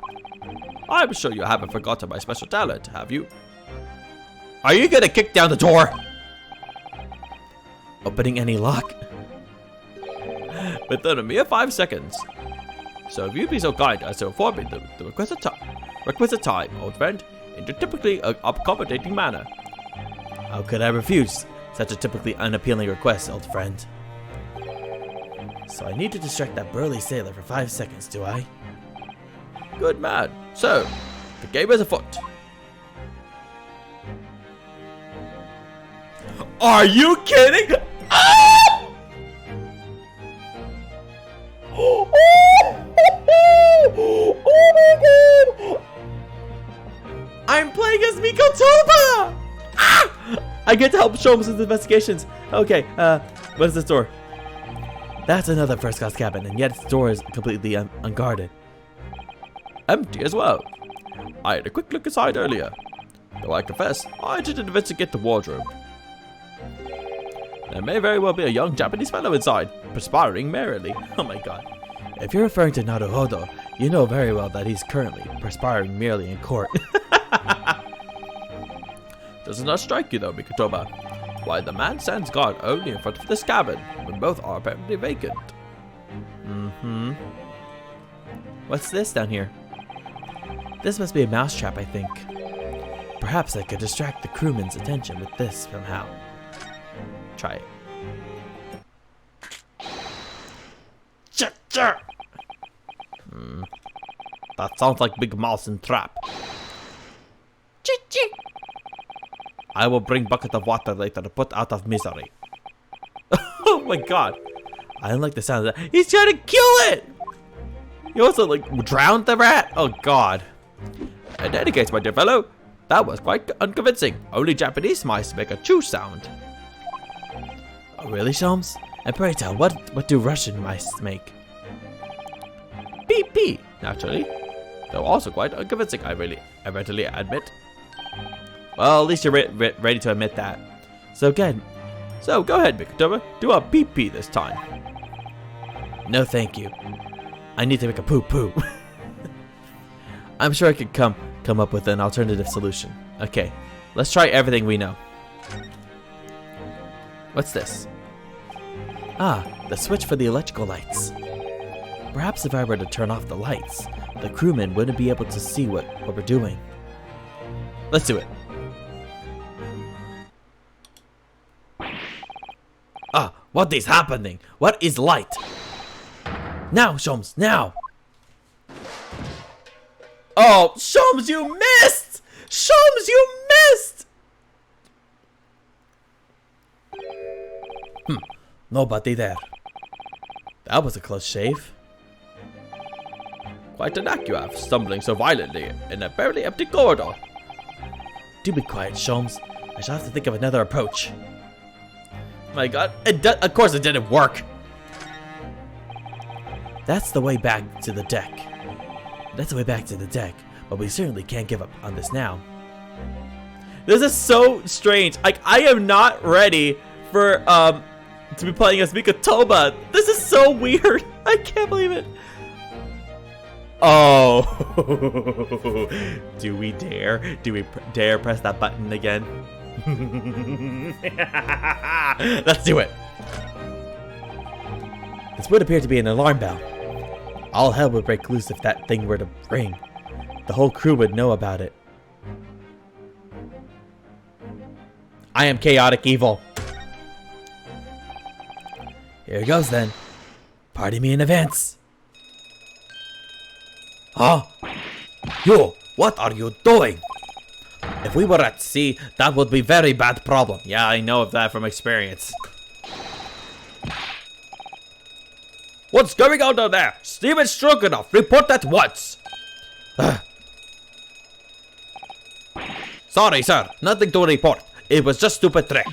I'm sure you haven't forgotten my special talent, have you? Are you gonna kick down the door? Opening any lock? Within a mere 5 seconds. So if you'd be so kind as to inform me the requisite time, old friend, in a typically accommodating manner. How could I refuse such a typically unappealing request, old friend? So I need to distract that burly sailor for 5 seconds, do I? Good man. So, the game is afoot. Are you kidding? Oh my god! I'm playing as Mikotoba! I get to help Sholmes with investigations. Okay, what is this door? That's another first class cabin, and yet its door is completely unguarded. Empty as well. I had a quick look inside earlier. Though I confess, I didn't investigate the wardrobe. There may very well be a young Japanese fellow inside, perspiring merrily. Oh my god. If you're referring to Naruhodo, you know very well that he's currently perspiring merely in court. Does it not strike you though, Mikotoba? Why the man stands guard only in front of this cabin, when both are apparently vacant? What's this down here? This must be a mousetrap, I think. Perhaps I could distract the crewman's attention with this somehow. Try it. That sounds like Big Mouse in trap. I will bring bucket of water later to put out of misery. Oh my god. I don't like the sound of that. He's trying to kill it! He also, like, drowned the rat? Oh, God. In any case, my dear fellow, that was quite unconvincing. Only Japanese mice make a chew sound. Oh, really, Sholmes? And pray tell, what do Russian mice make? Beep beep, naturally. Though also quite unconvincing, I readily admit. Well, at least you're ready to admit that. So good. So go ahead, Mikotoba. Do a beep beep this time. No, thank you. I need to make a poo poo. I'm sure I could come up with an alternative solution. Okay, let's try everything we know. What's this? Ah, the switch for the electrical lights. Perhaps if I were to turn off the lights, the crewmen wouldn't be able to see what we're doing. Let's do it. Ah, what is happening? What is light? Now, Sholmes, now! Oh, Sholmes, you missed! Sholmes, you missed! Nobody there. That was a close shave. Quite a knack you have, stumbling so violently in a barely empty corridor. Do be quiet, Sholmes. I shall have to think of another approach. My God, of course it didn't work. That's the way back to the deck. But we certainly can't give up on this now. This is so strange. Like, I am not ready for to be playing as Mikotoba. This is so weird. I can't believe it. Oh. Do we dare? Do we dare press that button again? Let's do it. This would appear to be an alarm bell. All hell would break loose if that thing were to ring. The whole crew would know about it. I am chaotic evil. Here goes then. Pardon me in advance. Huh? You, what are you doing? If we were at sea, that would be very bad problem. Yeah, I know of that from experience. What's going on down there? Steven Stroganoff, report at once. Sorry, sir. Nothing to report. It was just stupid trick.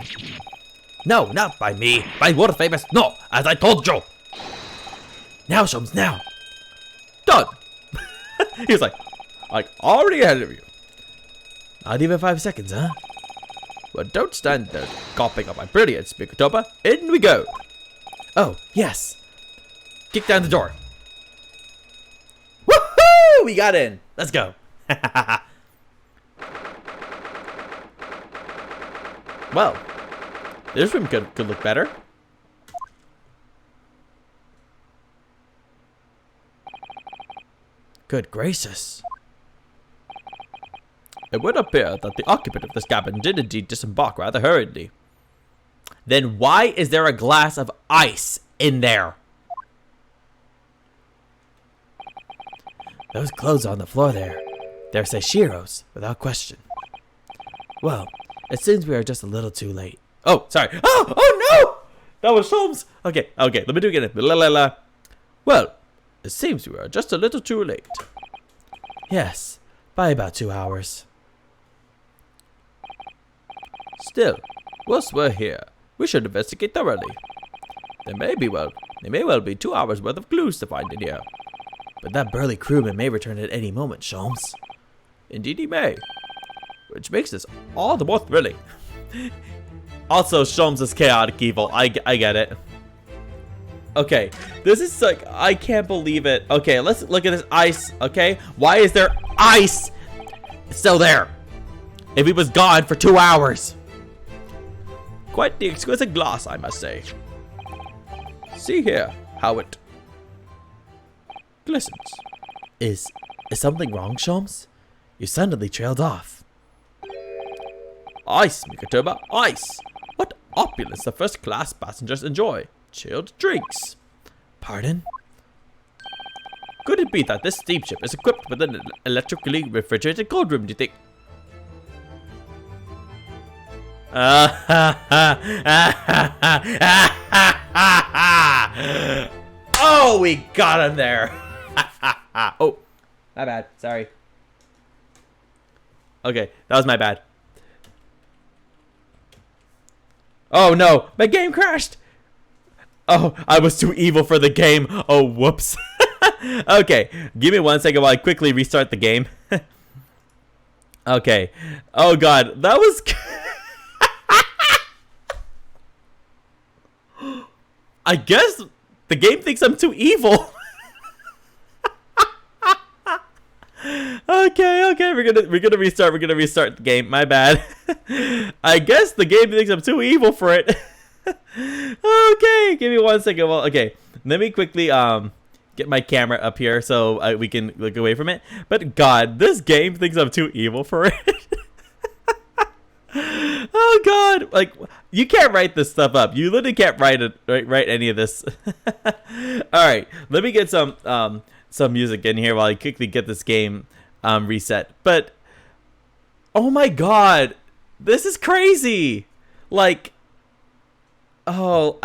No, not by me. By world famous. No, as I told you. Now, Sholmes, now. Done. He was like already ahead of you. Not even 5 seconds, huh? Well, don't stand there copying up my brilliance, Mikotoba. In we go. Oh, yes. Kick down the door. Woohoo! We got in. Let's go. Well, this room could look better. Good gracious. It would appear that the occupant of this cabin did indeed disembark rather hurriedly. Then why is there a glass of ice in there? Those clothes on the floor there. They're Seishiro's, without question. Well, it seems we are just a little too late. Oh, sorry. Oh no! That was Sholmes. Okay, let me do it again. La, la, la. Well, it seems we are just a little too late. Yes, by about 2 hours. Still, whilst we're here, we should investigate thoroughly. There may well be 2 hours worth of clues to find in here. But that burly crewman may return at any moment, Sholmes. Indeed he may. Which makes this all the more thrilling. Also, Sholmes is chaotic evil. I get it. Okay, this is like, I can't believe it. Okay, let's look at this ice, okay? Why is there ice still there? If he was gone for 2 hours. Quite the exquisite glass, I must say. See here how it glistens. Is something wrong, Sholmes? You suddenly trailed off. Ice, Mikotoba, ice! What opulence the first-class passengers enjoy. Chilled drinks. Pardon? Could it be that this steamship is equipped with an electrically refrigerated cold room, do you think? Oh, we got him there. Oh, my bad. Sorry. Okay, that was my bad. Oh no, my game crashed. Oh, I was too evil for the game. Oh, whoops. Okay, give me 1 second while I quickly restart the game. Okay. Oh god, that was... I guess the game thinks I'm too evil. Okay, we're gonna restart the game. My bad. I guess the game thinks I'm too evil for it. Okay, give me 1 second. Well, okay, let me quickly get my camera up here so we can look away from it. But God, this game thinks I'm too evil for it. Oh God, like you can't write this stuff up. You literally can't write any of this. All right, let me get some music in here while I quickly get this game reset. But oh my God, this is crazy. Like, oh,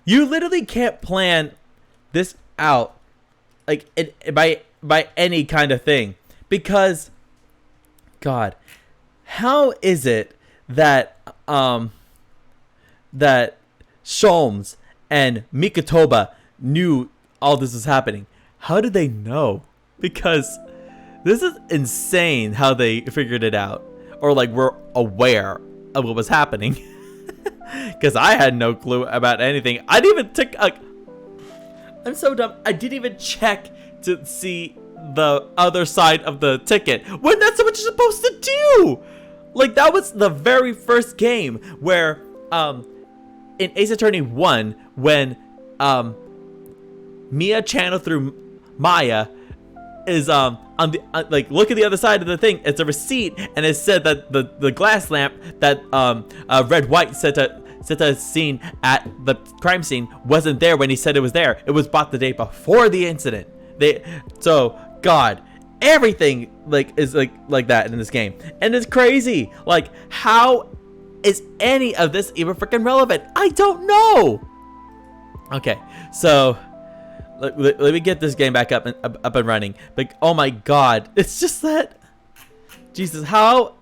you literally can't plan this out like by any kind of thing, because God, how is it that that Sholmes and Mikotoba knew all this was happening? How did they know? Because this is insane how they figured it out, or like were aware of what was happening. Because I had no clue about anything. I didn't even take I'm so dumb. I didn't even check to see the other side of the ticket when that's what you're supposed to do. Like, that was the very first game where in Ace Attorney 1, when Mia channeled through Maya is on the like, look at the other side of the thing. It's a receipt, and it said that the glass lamp that Red White said to scene at the crime scene wasn't there when he said it was there. It was bought the day before the incident. So God, everything is like that in this game, and it's crazy. Like, how is any of this even freaking relevant? I don't know. Okay, so let me get this game back up and running. But oh my God, it's just that, Jesus, how,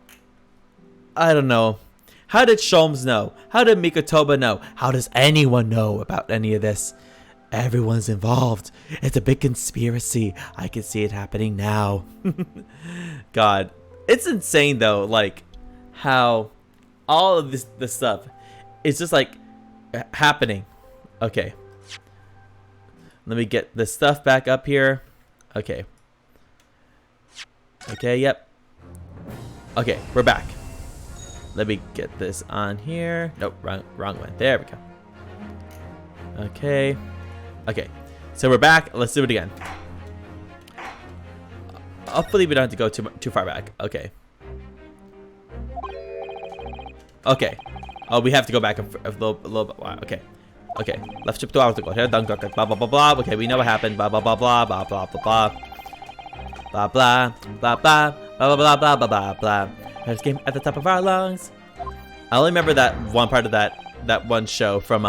I don't know. How did Sholmes know? How did Mikotoba know? How does anyone know about any of this? Everyone's involved. It's a big conspiracy. I can see it happening now. God, it's insane though, like how all of this stuff is just like happening. Okay, let me get this stuff back up here. Okay. Okay, yep. Okay, we're back. Let me get this on here. Nope, wrong one. There we go. Okay. Okay, so we're back. Let's do it again. Hopefully we don't have to go too far back. Okay. Okay. Oh, we have to go back a little bit. Wow, okay. Okay. Left ship 2 hours ago. Here, done. Blah blah blah blah. Okay, we know what happened. Blah blah blah blah blah blah blah blah. Blah blah blah blah blah blah blah blah blah blah blah. There's game at the top of our lungs. I only remember that one part of that one show from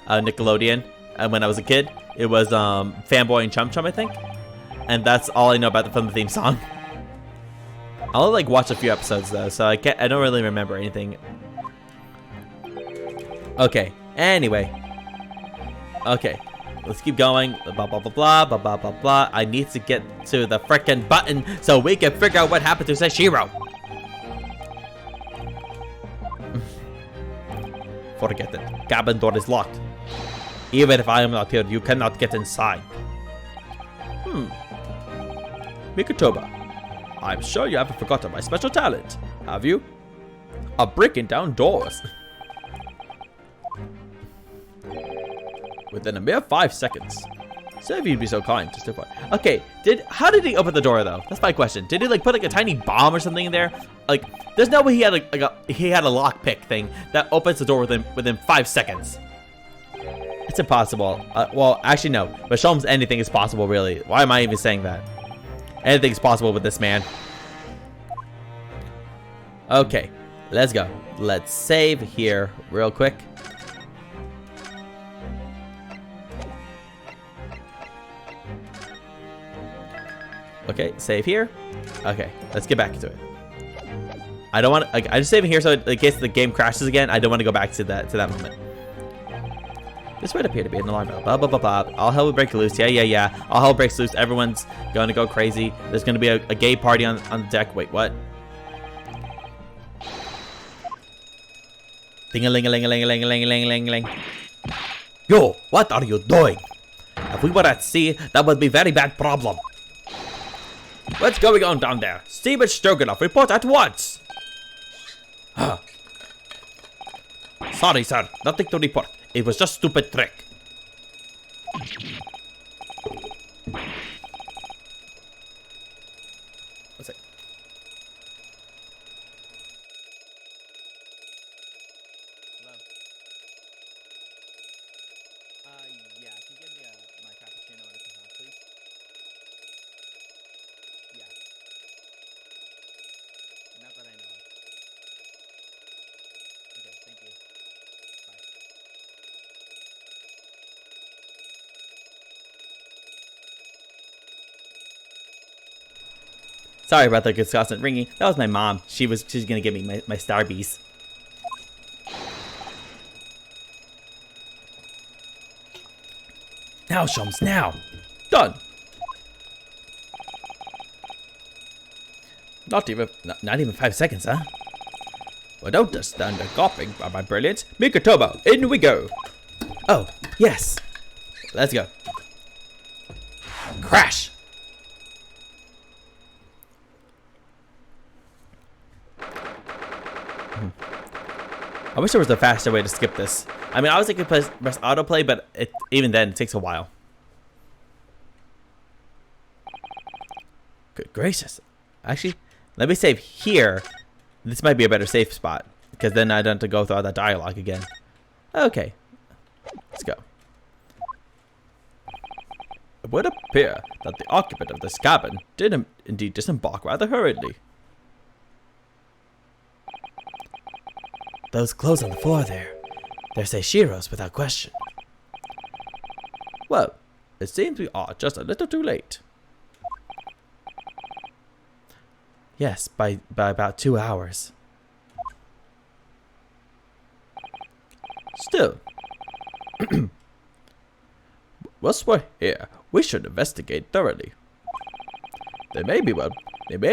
Nickelodeon. And when I was a kid, it was Fanboy and Chum Chum, I think. And that's all I know about from the theme song. I only like watch a few episodes though, so I don't really remember anything. Okay. Anyway. Okay. Let's keep going. Blah blah blah blah blah blah blah blah. I need to get to the frickin' button so we can figure out what happened to Seshiro. Forget it. Cabin door is locked. Even if I am not here, you cannot get inside. Mikotoba, I'm sure you haven't forgotten my special talent, have you? Of breaking down doors. Within a mere 5 seconds. So if you'd be so kind to step by. Okay, how did he open the door though? That's my question. Did he like put like a tiny bomb or something in there? Like, there's no way he had he had a lockpick thing that opens the door within 5 seconds. It's impossible. Well, actually no. But Sholmes, anything is possible, really. Why am I even saying that? Anything's possible with this man. Okay, let's go. Let's save here real quick. Okay, save here. Okay, let's get back into it. I don't want to, like, I'm just saving here so in case the game crashes again, I don't want to go back to that moment. This would appear to be an alarm bell. Blah, blah, blah, blah. All hell will break loose. Yeah, yeah, yeah. All hell breaks loose. Everyone's going to go crazy. There's going to be a gay party on the deck. Wait, what? Ding-a-ling-a-ling-a-ling-a-ling-a-ling-a-ling-a-ling-a-ling. Yo, what are you doing? If we were at sea, that would be very bad problem. What's going on down there? Steven Stroganoff, report at once. Huh. Sorry, sir. Nothing to report. It was just stupid trick. What's it? Hello? Yeah. Can you give me my cappuccino and a croissant, please? Yeah. Not that I know of. Okay, thank you. Bye. Sorry about the constant ringing. That was my mom. She's gonna give me my Starbies. Now, Shums, now. Done. Not even 5 seconds, huh? Well, don't just stand there gawping by my brilliance. Mikotoba, in we go. Oh, yes. Let's go. Crash. I wish there was a faster way to skip this. I mean, I was thinking press autoplay, but even then, it takes a while. Good gracious. Actually, let me save here. This might be a better safe spot, because then I don't have to go through all that dialogue again. Okay. Let's go. It would appear that the occupant of this cabin did indeed disembark rather hurriedly. Those clothes on the floor there. They're Seishiro's without question. Well, it seems we are just a little too late. Yes, by about 2 hours. Still. Once we're here, we should investigate thoroughly. There may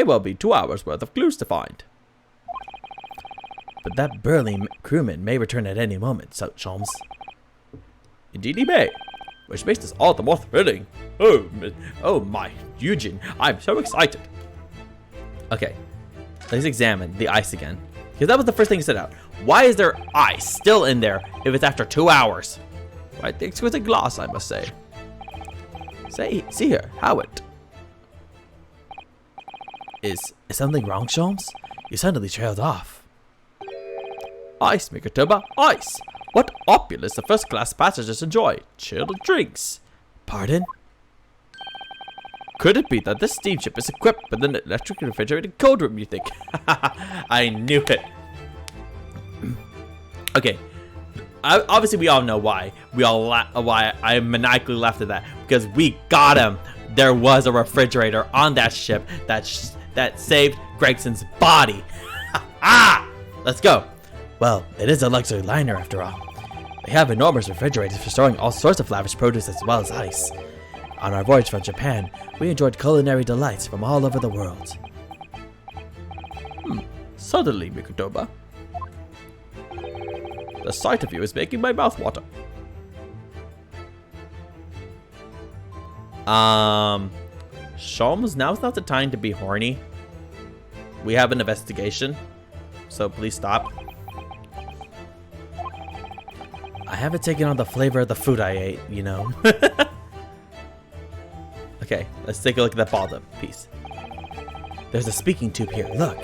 well be 2 hours worth of clues to find. But that burly crewman may return at any moment, so Shums. Indeed he may, which makes this all the more thrilling. Oh my, Eugene, I'm so excited. Okay, let's examine the ice again. Because that was the first thing you said out. Why is there ice still in there if it's after 2 hours? Quite the exquisite glass, I must say. See here, Howard. Is something wrong, Shums? You suddenly trailed off. Ice, Mikotoba, ice! What opulence the first-class passengers enjoy. Chilled drinks. Pardon? Could it be that this steamship is equipped with an electric refrigerated cold room, you think? I knew it. Okay. Obviously, we all know why. Why I maniacally laughed at that. Because we got him. There was a refrigerator on that ship that saved Gregson's body. Let's go. Well, it is a luxury liner after all. They have enormous refrigerators for storing all sorts of lavish produce as well as ice. On our voyage from Japan, we enjoyed culinary delights from all over the world. Suddenly, Mikotoba. The sight of you is making my mouth water. Shums, now's not the time to be horny. We have an investigation, so please stop. I haven't taken on the flavor of the food I ate, you know. Okay, let's take a look at that balled up piece. There's a speaking tube here, look.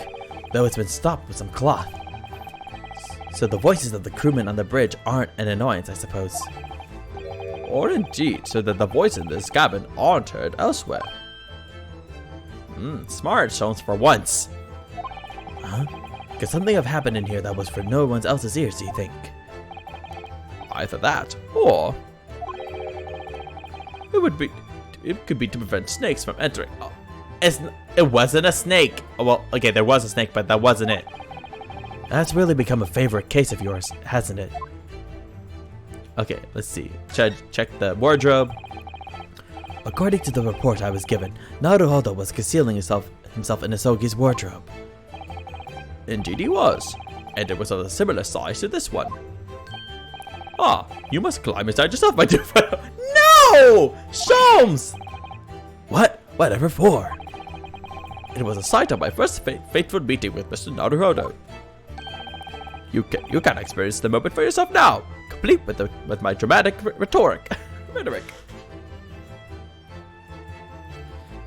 Though it's been stopped with some cloth. So the voices of the crewmen on the bridge aren't an annoyance, I suppose. Or indeed, so that the voices in this cabin aren't heard elsewhere. Smart, Shums, for once. Huh? Could something have happened in here that was for no one else's ears, do you think? Either that, or it could be to prevent snakes from entering. It wasn't a snake. Well, okay, there was a snake, but that wasn't it. That's really become a favorite case of yours, hasn't it? Okay, let's see. Check the wardrobe. According to the report I was given, Naruhodo was concealing himself in Isogi's wardrobe. Indeed he was, and it was of a similar size to this one. Ah, you must climb inside yourself, my dear fellow. No! Sholmes! What? Whatever for? It was a sight of my first fateful meeting with Mr. Naruhodo. You can experience the moment for yourself now, complete with my dramatic rhetoric.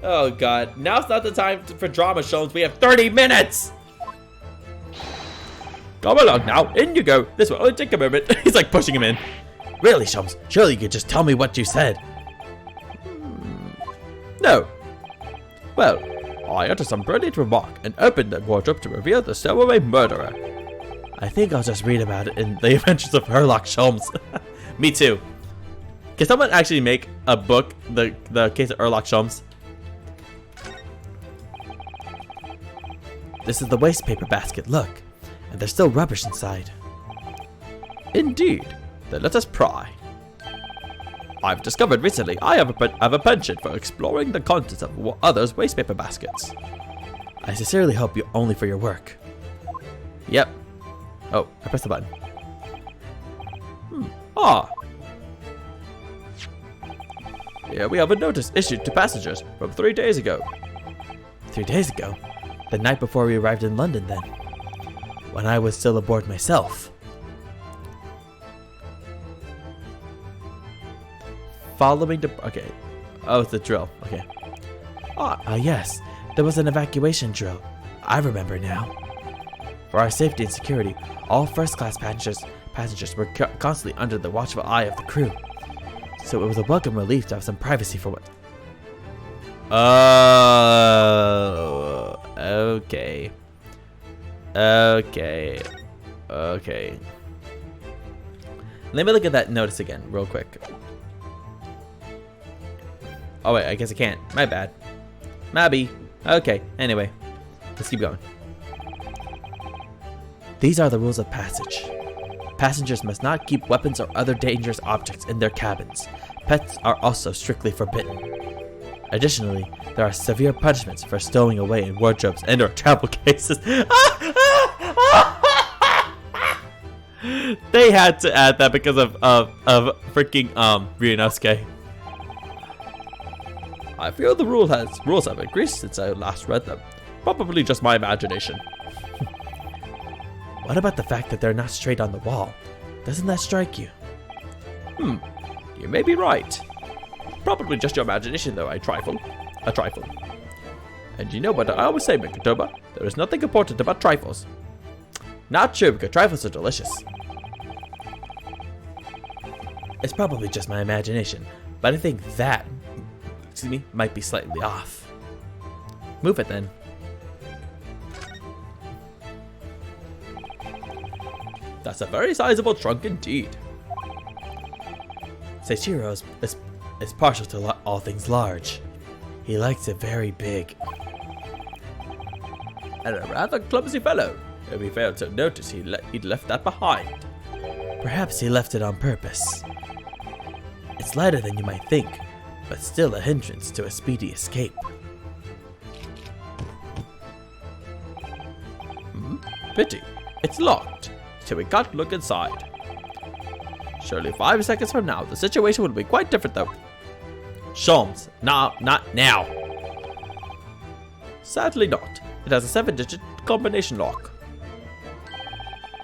Oh god, now's not the time for drama, Sholmes. We have 30 minutes! Come along now, in you go. This will only take a moment. He's like pushing him in. Really, Sholmes? Surely you could just tell me what you said. No. Well, I uttered some brilliant remark and opened the wardrobe to reveal the stowaway murderer. I think I'll just read about it in The Adventures of Sherlock Sholmes. Me too. Can someone actually make a book, the case of Sherlock Sholmes? This is the waste paper basket, look. And there's still rubbish inside. Indeed. Then let us pry. I've discovered recently I have a penchant for exploring the contents of others' waste paper baskets. I sincerely hope you only for your work. Yep. Oh, I pressed the button. Ah. Here we have a notice issued to passengers from 3 days ago. 3 days ago? The night before we arrived in London then. When I was still aboard myself. Following the... Okay. Oh, it's the drill. Okay. Yes. There was an evacuation drill. I remember now. For our safety and security, all first-class passengers were constantly under the watchful eye of the crew. So it was a welcome relief to have some privacy for what... Oh... Okay. Okay. Okay. Let me look at that notice again, real quick. Oh wait, I guess I can't. My bad. Maybe. Okay, anyway. Let's keep going. These are the rules of passage. Passengers must not keep weapons or other dangerous objects in their cabins. Pets are also strictly forbidden. Additionally, there are severe punishments for stowing away in wardrobes and or travel cases. They had to add that because of freaking Ryunosuke. I feel the rules have increased since I last read them. Probably just my imagination. What about the fact that they're not straight on the wall? Doesn't that strike you? You may be right. Probably just your imagination though, a trifle. And you know what I always say, Mikotoba? There is nothing important about trifles. Not true, because trifles are delicious. It's probably just my imagination, but I think that, might be slightly off. Move it then. That's a very sizable trunk indeed. Seichiro is partial to all things large. He likes it very big. And a rather clumsy fellow. If we failed to notice, he'd left that behind. Perhaps he left it on purpose. It's lighter than you might think, but still a hindrance to a speedy escape. Pity. It's locked, so we can't look inside. Surely 5 seconds from now, the situation will be quite different though. Sholmes, no, not now. Sadly not. It has a 7-digit combination lock.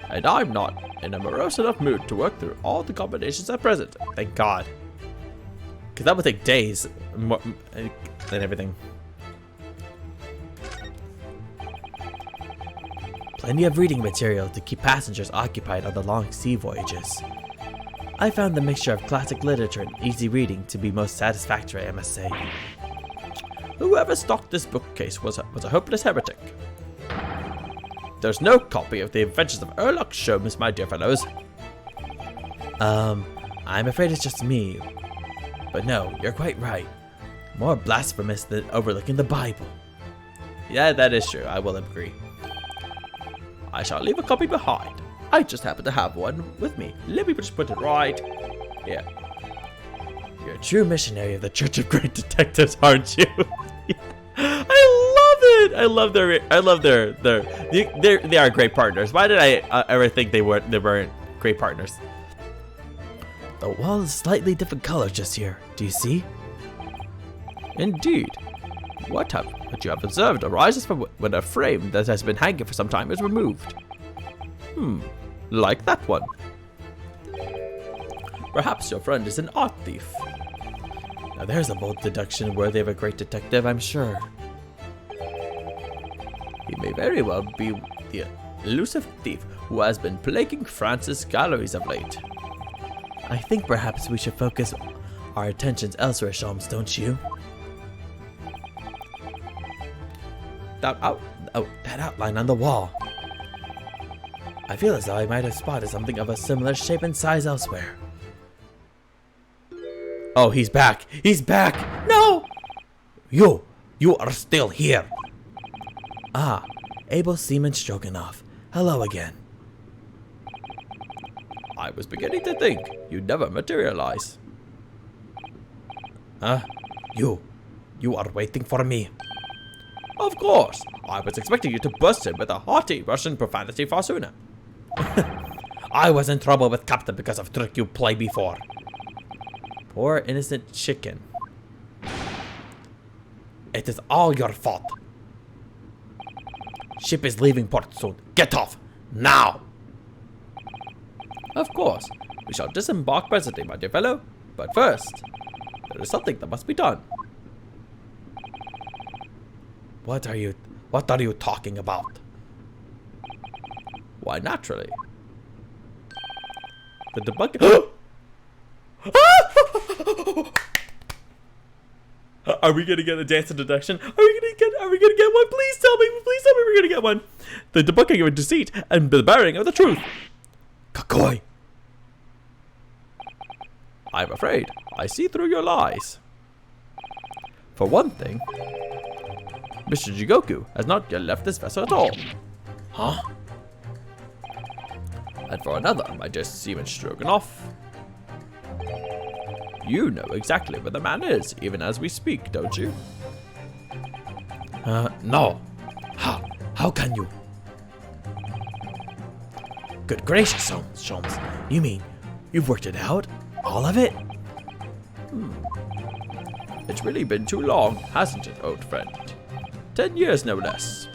And I'm not in a morose enough mood to work through all the combinations at present. Thank God. Because that would take days and everything. Plenty of reading material to keep passengers occupied on the long sea voyages. I found the mixture of classic literature and easy reading to be most satisfactory, I must say. Whoever stocked this bookcase was a hopeless heretic. There's no copy of The Adventures of Sherlock Sholmes, my dear fellows. I'm afraid it's just me. But no, you're quite right. More blasphemous than overlooking the Bible. Yeah, that is true. I will agree. I shall leave a copy behind. I just happen to have one with me. Let me just put it right here. You're a true missionary of the Church of Great Detectives, aren't you? I love it. They are great partners. Why did I ever think they weren't great partners? The wall is slightly different color just here. Do you see? Indeed. What you have observed arises from when a frame that has been hanging for some time is removed. Like that one. Perhaps your friend is an art thief. Now there's a bold deduction worthy of a great detective, I'm sure. He may very well be the elusive thief who has been plaguing France's galleries of late. I think perhaps we should focus our attentions elsewhere, Sholmes, don't you? That outline on the wall. I feel as though I might have spotted something of a similar shape and size elsewhere. Oh, he's back! He's back! No! You are still here. Ah, Abel Seaman Stroganoff. Hello again. I was beginning to think you'd never materialize. You are waiting for me. Of course, I was expecting you to burst in with a hearty Russian profanity far sooner. I was in trouble with Captain because of trick you played before. Poor innocent chicken. It is all your fault. Ship is leaving port soon. Get off! Now! Of course, we shall disembark presently, my dear fellow. But first, there is something that must be done. What are you talking about? Why, naturally. The debunking. Are we gonna get a dance of deduction? Are we gonna get one? Please tell me we're gonna get one. The debunking of deceit and the bearing of the truth. Kakoi. I'm afraid I see through your lies. For one thing, Mr. Jigoku has not yet left this vessel at all. Huh? And for another, my dear Seaman Stroganoff, you know exactly where the man is, even as we speak, don't you? No. How can you? Good gracious, Sholmes. You mean you've worked it out? All of it? It's really been too long, hasn't it, old friend? 10 years, no less.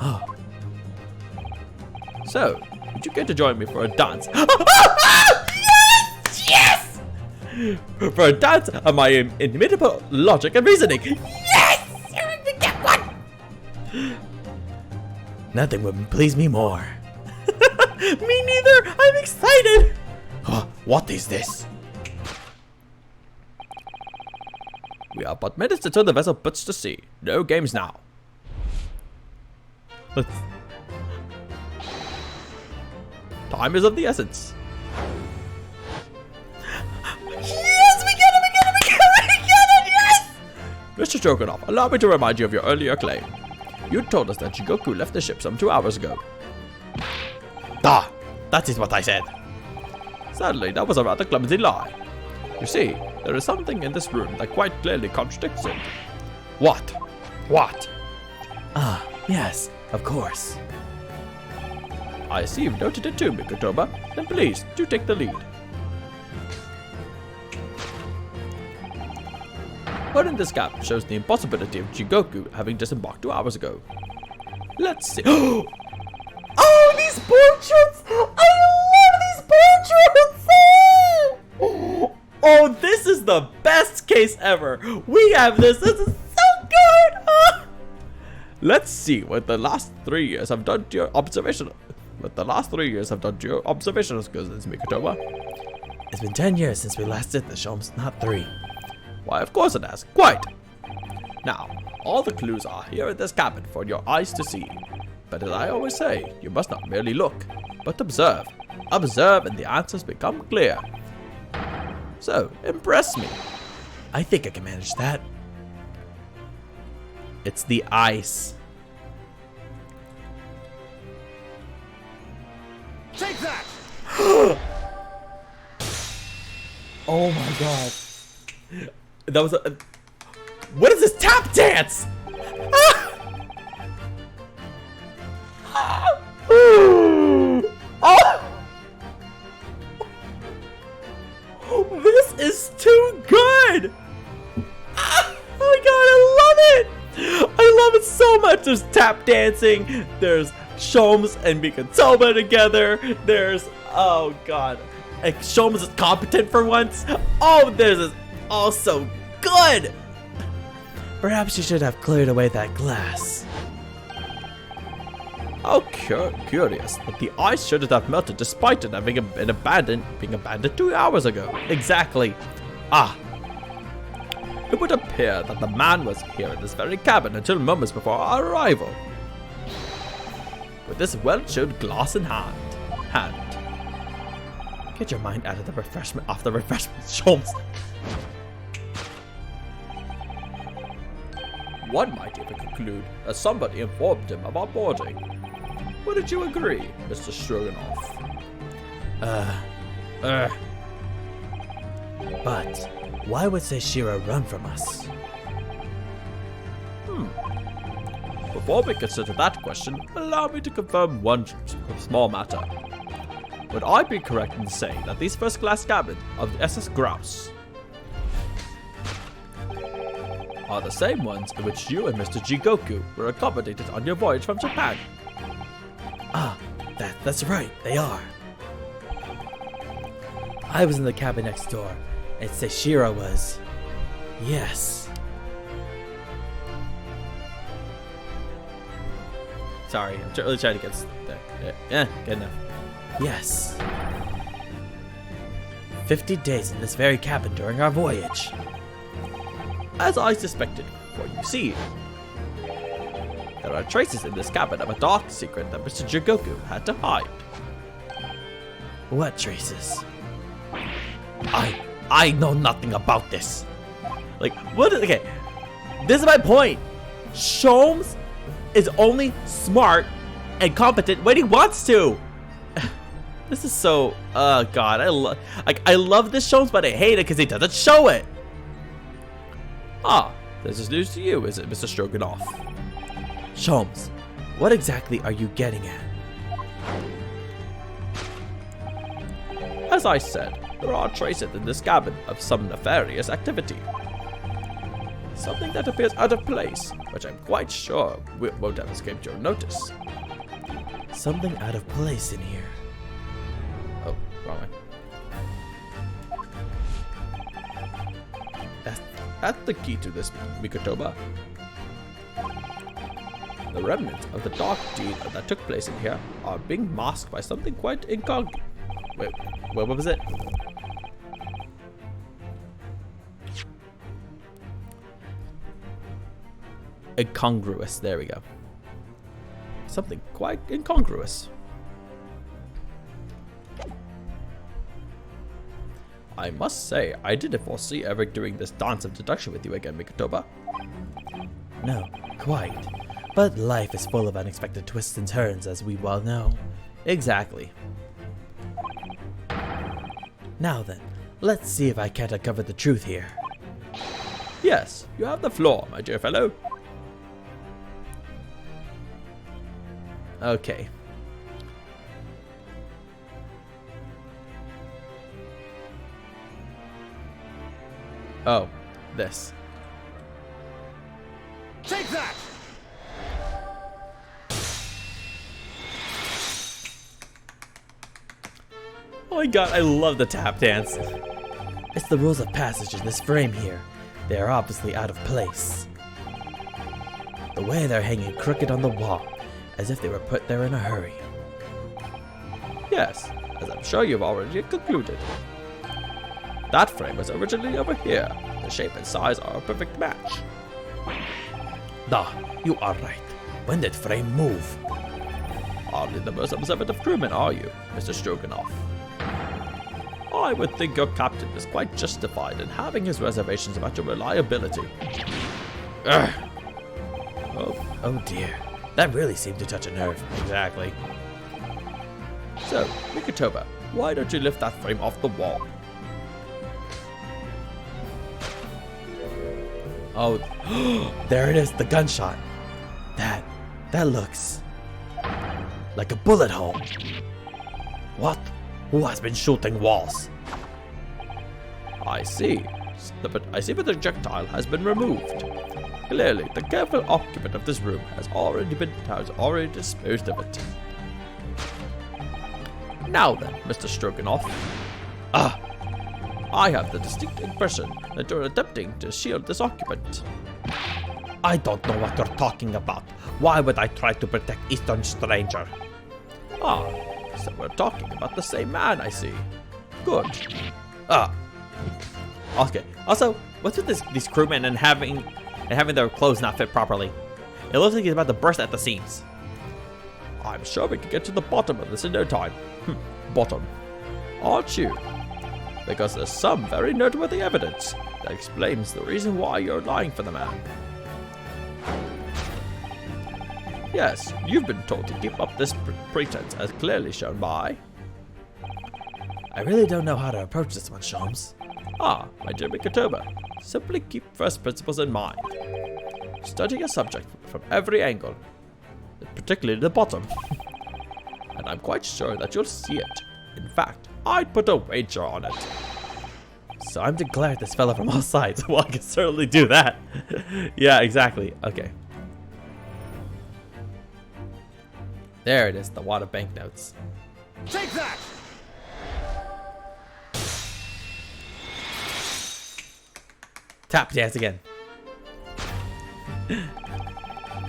Oh. So, would you care to join me for a dance? Yes! For a dance of my inimitable logic and reasoning. Yes! You're going to get one! Nothing would please me more. Me neither! I'm excited! What is this? We are but minutes until the vessel puts to sea. No games now. Time is of the essence. Yes, we get it, yes! Mr. Stroganoff, allow me to remind you of your earlier claim. You told us that Jigoku left the ship some 2 hours ago. That is what I said. Sadly, that was a rather clumsy lie. You see, there is something in this room that quite clearly contradicts it. What? Yes, of course. I see you've noted it too, Mikotoba. Then please, do take the lead. What in this gap shows the impossibility of Jigoku having disembarked 2 hours ago. Let's see. Oh, these portraits! I love these portraits! Oh, this is the best case ever. We have this. This is so good. Let's see what the last 3 years have done to your observation. Skills, Mikotoba. It's been 10 years since we last did this, Sholmes, not 3. Why, of course it has. Quite. Now, all the clues are here in this cabin for your eyes to see. But as I always say, you must not merely look, but observe. Observe and the answers become clear. So, impress me. I think I can manage that. It's the ice. Take that! Oh my god. That was a... What is this tap dance? This is too good! Oh my god, I love it! I love it so much! There's tap dancing, there's Sholmes and Mikotoba together, there's... Oh god. Like, Sholmes is competent for once. Oh, this is also good! Perhaps you should have cleared away that glass. How curious that the ice shouldn't have melted despite it having been abandoned 2 hours ago. Exactly. Ah. It would appear that the man was here in this very cabin until moments before our arrival. With this well-chilled glass in hand. Get your mind out of the refreshment, Sholmes. One might even conclude that somebody informed him of our boarding. Wouldn't you agree, Mr. Stroganoff? But why would Seishiro run from us? Before we consider that question, allow me to confirm one small matter. Would I be correct in saying that these first-class cabins of the SS Grouse are the same ones in which you and Mr. Jigoku were accommodated on your voyage from Japan? Ah, that's right, they are. I was in the cabin next door, and Seishiro was... Yes. Sorry, I'm really trying to get there. Yeah, good enough. Yes. 50 days in this very cabin during our voyage. As I suspected, for you see, there are traces in this cabin of a dark secret that Mr. Jigoku had to hide. What traces? I know nothing about this. Like, what is, okay, this is my point. Sholmes is only smart and competent when he wants to. This is so, god, I love this Sholmes, but I hate it because he doesn't show it. Ah, this is news to you, is it, Mr. Stroganoff? Sholmes, what exactly are you getting at? As I said, there are traces in this cabin of some nefarious activity. Something that appears out of place, which I'm quite sure won't have escaped your notice. Something out of place in here. Oh, wrong way. That's the key to this, Mikotoba. The remnants of the dark deed that took place in here are being masked by something quite incongruous. Wait, what was it? Incongruous, there we go. Something quite incongruous. I must say, I didn't foresee ever doing this dance of deduction with you again, Mikotoba. No, quite. But life is full of unexpected twists and turns, as we well know. Exactly. Now then, let's see if I can't uncover the truth here. Yes, you have the floor, my dear fellow. Okay. Oh, this. Take that! Oh my god, I love the tap dance. It's the rules of passage in this frame here. They are obviously out of place. The way they're hanging crooked on the wall, as if they were put there in a hurry. Yes, as I'm sure you've already concluded. That frame was originally over here. The shape and size are a perfect match. Da, you are right. When did frame move? Hardly the most observant of crewmen, are you, Mr. Stroganoff? I would think your captain is quite justified in having his reservations about your reliability. Ugh. Oh dear. That really seemed to touch a nerve. Exactly. So, Mikotoba, why don't you lift that frame off the wall? Oh, there it is, the gunshot. That looks like a bullet hole. What? Who has been shooting walls? I see. I see the projectile has been removed. Clearly, the careful occupant of this room has already disposed of it. Now then, Mr. Stroganoff. I have the distinct impression that you're attempting to shield this occupant. I don't know what you're talking about. Why would I try to protect Eastern Stranger? So we're talking about the same man, I see. Good. Okay. Also, what's with these crewmen and having their clothes not fit properly? It looks like he's about to burst at the seams. I'm sure we can get to the bottom of this in no time. Bottom. Aren't you? Because there's some very noteworthy evidence that explains the reason why you're lying for the man. Yes, you've been told to keep up this pretense as clearly shown by... I really don't know how to approach this one, Sholmes. My dear Mikotoba, simply keep first principles in mind. Study a subject from every angle, particularly the bottom. And I'm quite sure that you'll see it. In fact, I'd put a wager on it. So I'm to glare at this fella from all sides. Well, I can certainly do that. Yeah, exactly. Okay. There it is, the wad of banknotes. Take that! Tap dance again.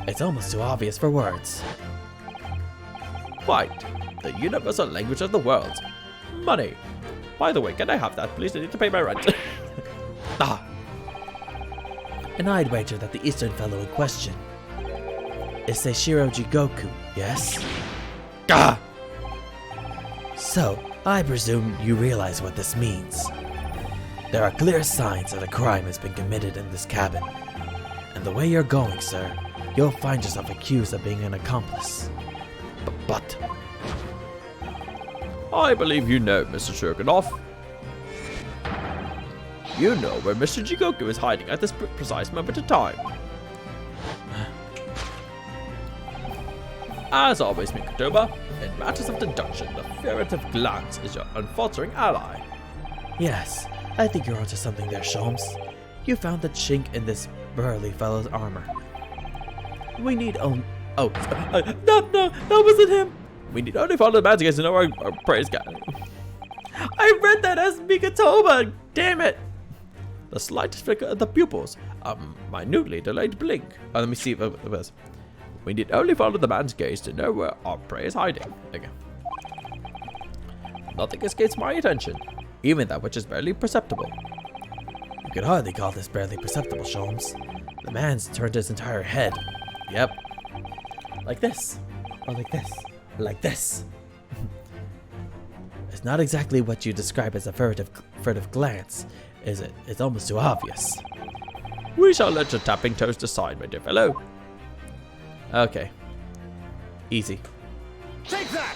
It's almost too obvious for words. Quite. The universal language of the world. Money. By the way, can I have that, please? I need to pay my rent. And I'd wager that the Eastern fellow in question is Seishiro Jigoku, yes? So, I presume you realize what this means. There are clear signs that a crime has been committed in this cabin. And the way you're going, sir, you'll find yourself accused of being an accomplice. But... I believe you know, Mr. Stroganoff. You know where Mr. Jigoku is hiding at this precise moment in time. As always, Mikotoba, in matters of deduction, the ferret of glance is your unfaltering ally. yes, I think you're onto something there, Sholmes. You found the chink in this burly fellow's armor. We need only... No, that wasn't him. We need only follow the man's gaze to know our praise guy. I read that as Mikotoba! Damn it! The slightest flicker of the pupils, a minutely delayed blink. Let me see if it was. We need only follow the man's gaze to know where our prey is hiding. Okay. Nothing escapes my attention, even that which is barely perceptible. You could hardly call this barely perceptible, Sholmes. The man's turned his entire head. Yep. Like this. Or like this. Like this. It's not exactly what you describe as a furtive glance, is it? It's almost too obvious. We shall let your tapping toes decide, my dear fellow. Okay. Easy. Take that!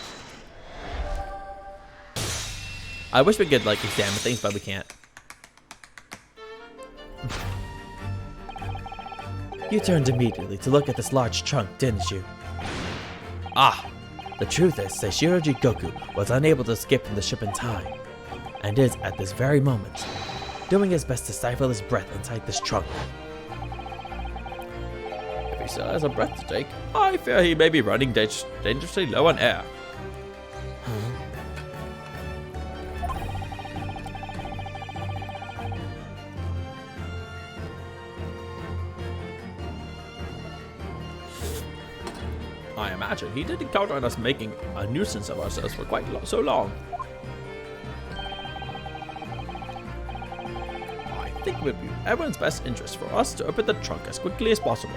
I wish we could, like, examine things, but we can't. You turned immediately to look at this large trunk, didn't you? The truth is, Seishiro Jigoku was unable to escape from the ship in time, and is, at this very moment, doing his best to stifle his breath inside this trunk. If he still has a breath to take, I fear he may be running dangerously low on air. I imagine he didn't count on us making a nuisance of ourselves for quite so long. I think it would be everyone's best interest for us to open the trunk as quickly as possible.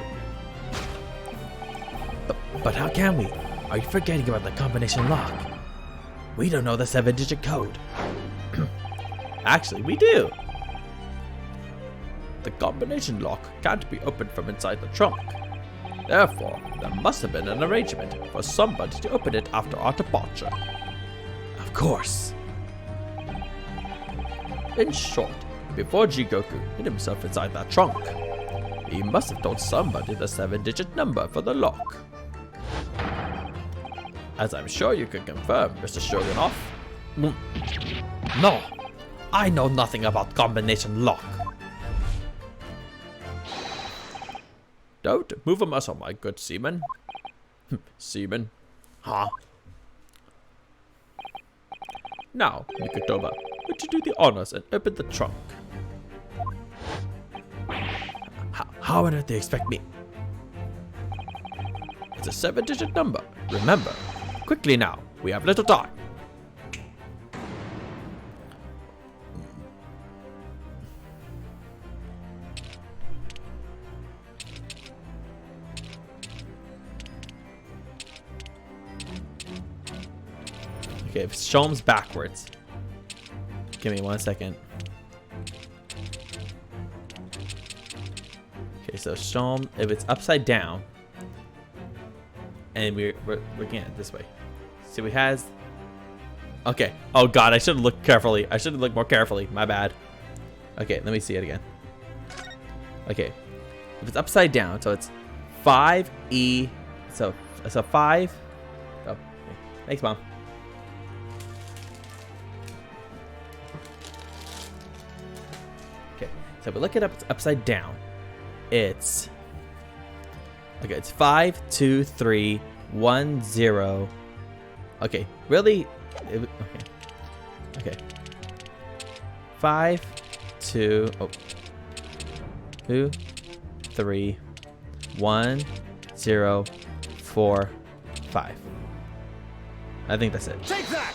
But how can we? Are you forgetting about the combination lock? We don't know the 7-digit code. Actually, we do. The combination lock can't be opened from inside the trunk. Therefore, there must have been an arrangement for somebody to open it after our departure. Of course. In short, before Jigoku hid himself inside that trunk, he must have told somebody the 7-digit number for the lock. As I'm sure you can confirm, Mr. Shogunov. No, I know nothing about combination lock. Don't move a muscle, my good seaman. Seaman. Huh? Now, Mikotoba, would you do the honors and open the trunk? How on earth do you expect me? It's a 7-digit number, remember. Quickly now, we have little time. Okay, if Shom's backwards. Give me 1 second. Okay, so Shom, if it's upside down, and we're looking at it this way. So he has. Okay. Oh God, I should have looked carefully. I should have looked more carefully. My bad. Okay, let me see it again. Okay, if it's upside down, so it's 5E. So 5. Oh, thanks, Mom. Okay, so if we look it up, it's upside down. It's okay. It's 5, 2, 3, 1, 0. Okay, really? Okay. Okay. 5, 2, 2, 3, 1, 0, 4, 5. I think that's it. Take that!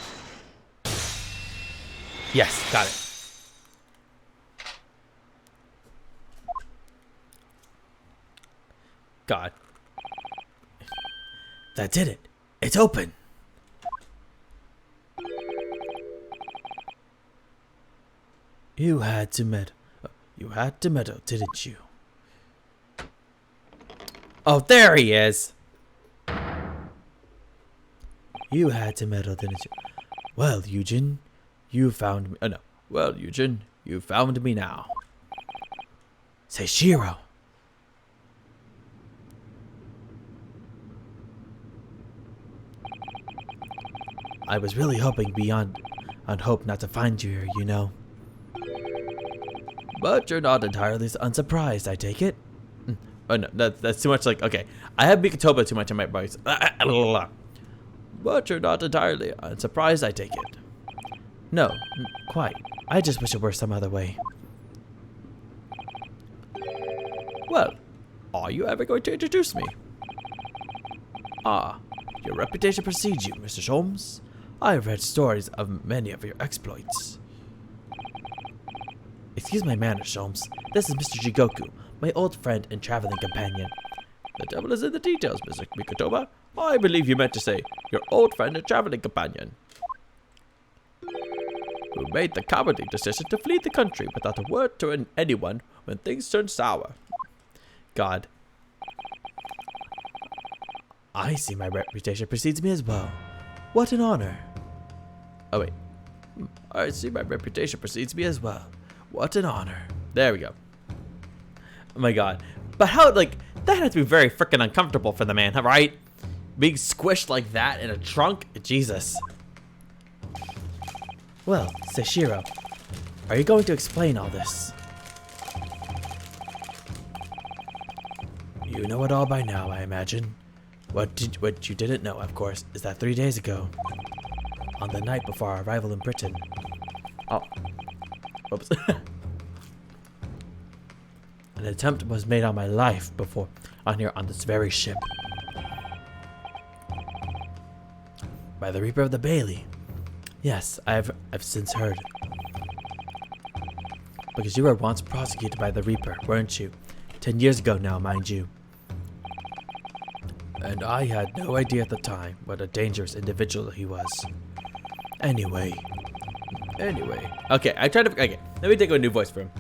Yes, got it. God. That did it. It's open. You had to meddle. You had to meddle, didn't you? Oh, there he is. You had to meddle, didn't you? Well, Eugen, you found me. Oh, no. Well, Eugen, you found me now. Say, Shiro. I was really hoping beyond on hope not to find you here, you know. But you're not entirely unsurprised, I take it. Oh no, that's too much like, okay. I have Mikotoba too much in my voice. But you're not entirely unsurprised, I take it. No, quite. I just wish it were some other way. Well, are you ever going to introduce me? Ah, your reputation precedes you, Mr. Sholmes. I have read stories of many of your exploits. Excuse my manners, Sholmes. This is Mr. Jigoku, my old friend and traveling companion. The devil is in the details, Mr. Mikotoba. I believe you meant to say your old friend and traveling companion, who made the cowardly decision to flee the country without a word to anyone when things turned sour. God. I see my reputation precedes me as well. What an honor. Oh, wait. I see my reputation precedes me as well. What an honor. There we go. Oh my God. But how, like, that has to be very freaking uncomfortable for the man, right? Being squished like that in a trunk? Jesus. Well, Seishiro, are you going to explain all this? You know it all by now, I imagine. What you didn't know, of course, is that 3 days ago, on the night before our arrival in Britain. Oh. Oops. An attempt was made on my life before on this very ship. By the Reaper of the Bailey. Yes, I've since heard. Because you were once prosecuted by the Reaper, weren't you? 10 years ago now, mind you. And I had no idea at the time what a dangerous individual he was. Anyway. Okay, okay, let me take a new voice for him.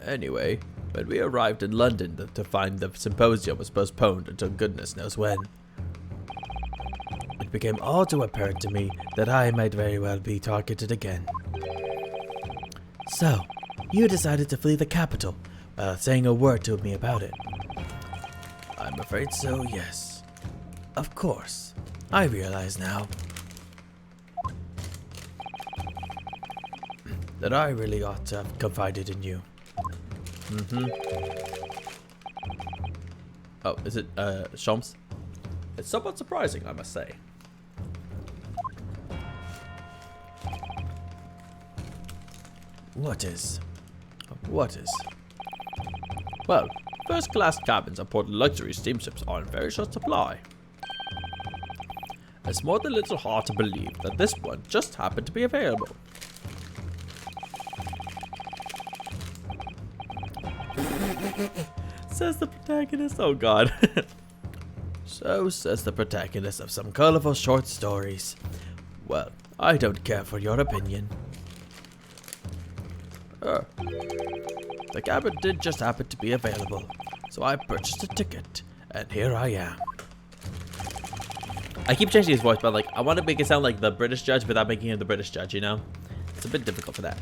Anyway, when we arrived in London to find the symposium was postponed until goodness knows when. It became all too apparent to me that I might very well be targeted again. So, you decided to flee the capital without saying a word to me about it. I'm afraid so, yes. Of course. I realize now that I really ought to have confided in you. Oh, is it, Shums? It's somewhat surprising, I must say. What is? Well, first-class cabins aboard luxury steamships are in very short supply. It's more than a little hard to believe that this one just happened to be available. Says the protagonist. Oh god. So says the protagonist of some colorful short stories. Well, I don't care for your opinion. The cabin did just happen to be available, so I purchased a ticket, and here I am. I keep changing his voice, but like I want to make it sound like the British judge without making him the British judge, you know? It's a bit difficult for that.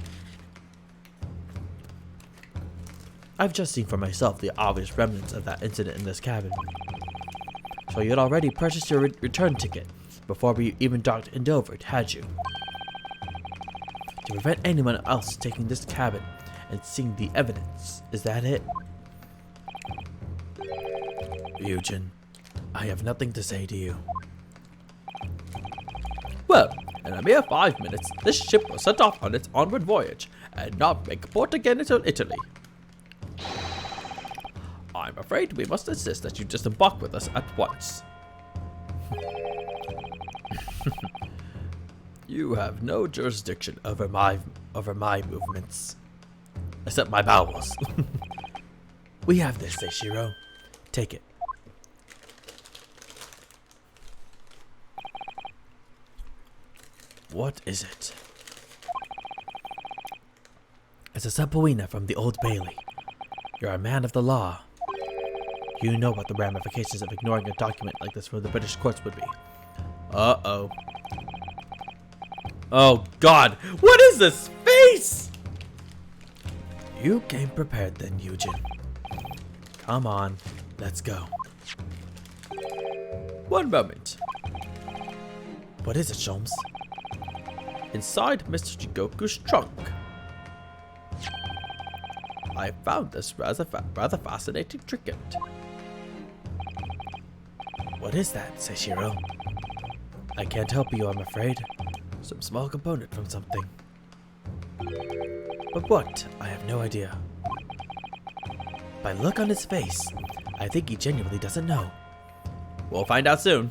I've just seen for myself the obvious remnants of that incident in this cabin. So you'd already purchased your return ticket before we even docked in Dover, had you? To prevent anyone else taking this cabin and seeing the evidence, is that it? Eugen, I have nothing to say to you. Well, in a mere 5 minutes, this ship was set off on its onward voyage, and not make port again until Italy. I'm afraid we must insist that you disembark with us at once. You have no jurisdiction over my movements. Except my bowels. We have this, Seishiro. Take it. What is it? It's a subpoena from the Old Bailey. You're a man of the law. You know what the ramifications of ignoring a document like this from the British courts would be. Uh-oh. Oh god, what is this face? You came prepared then, Eugen. Come on, let's go. One moment. What is it, Sholmes? Inside Mr. Jigoku's trunk, I found this rather fascinating trinket. What is that, Seishiro? I can't help you, I'm afraid. Some small component from something. But what? I have no idea. By the look on his face, I think he genuinely doesn't know. We'll find out soon.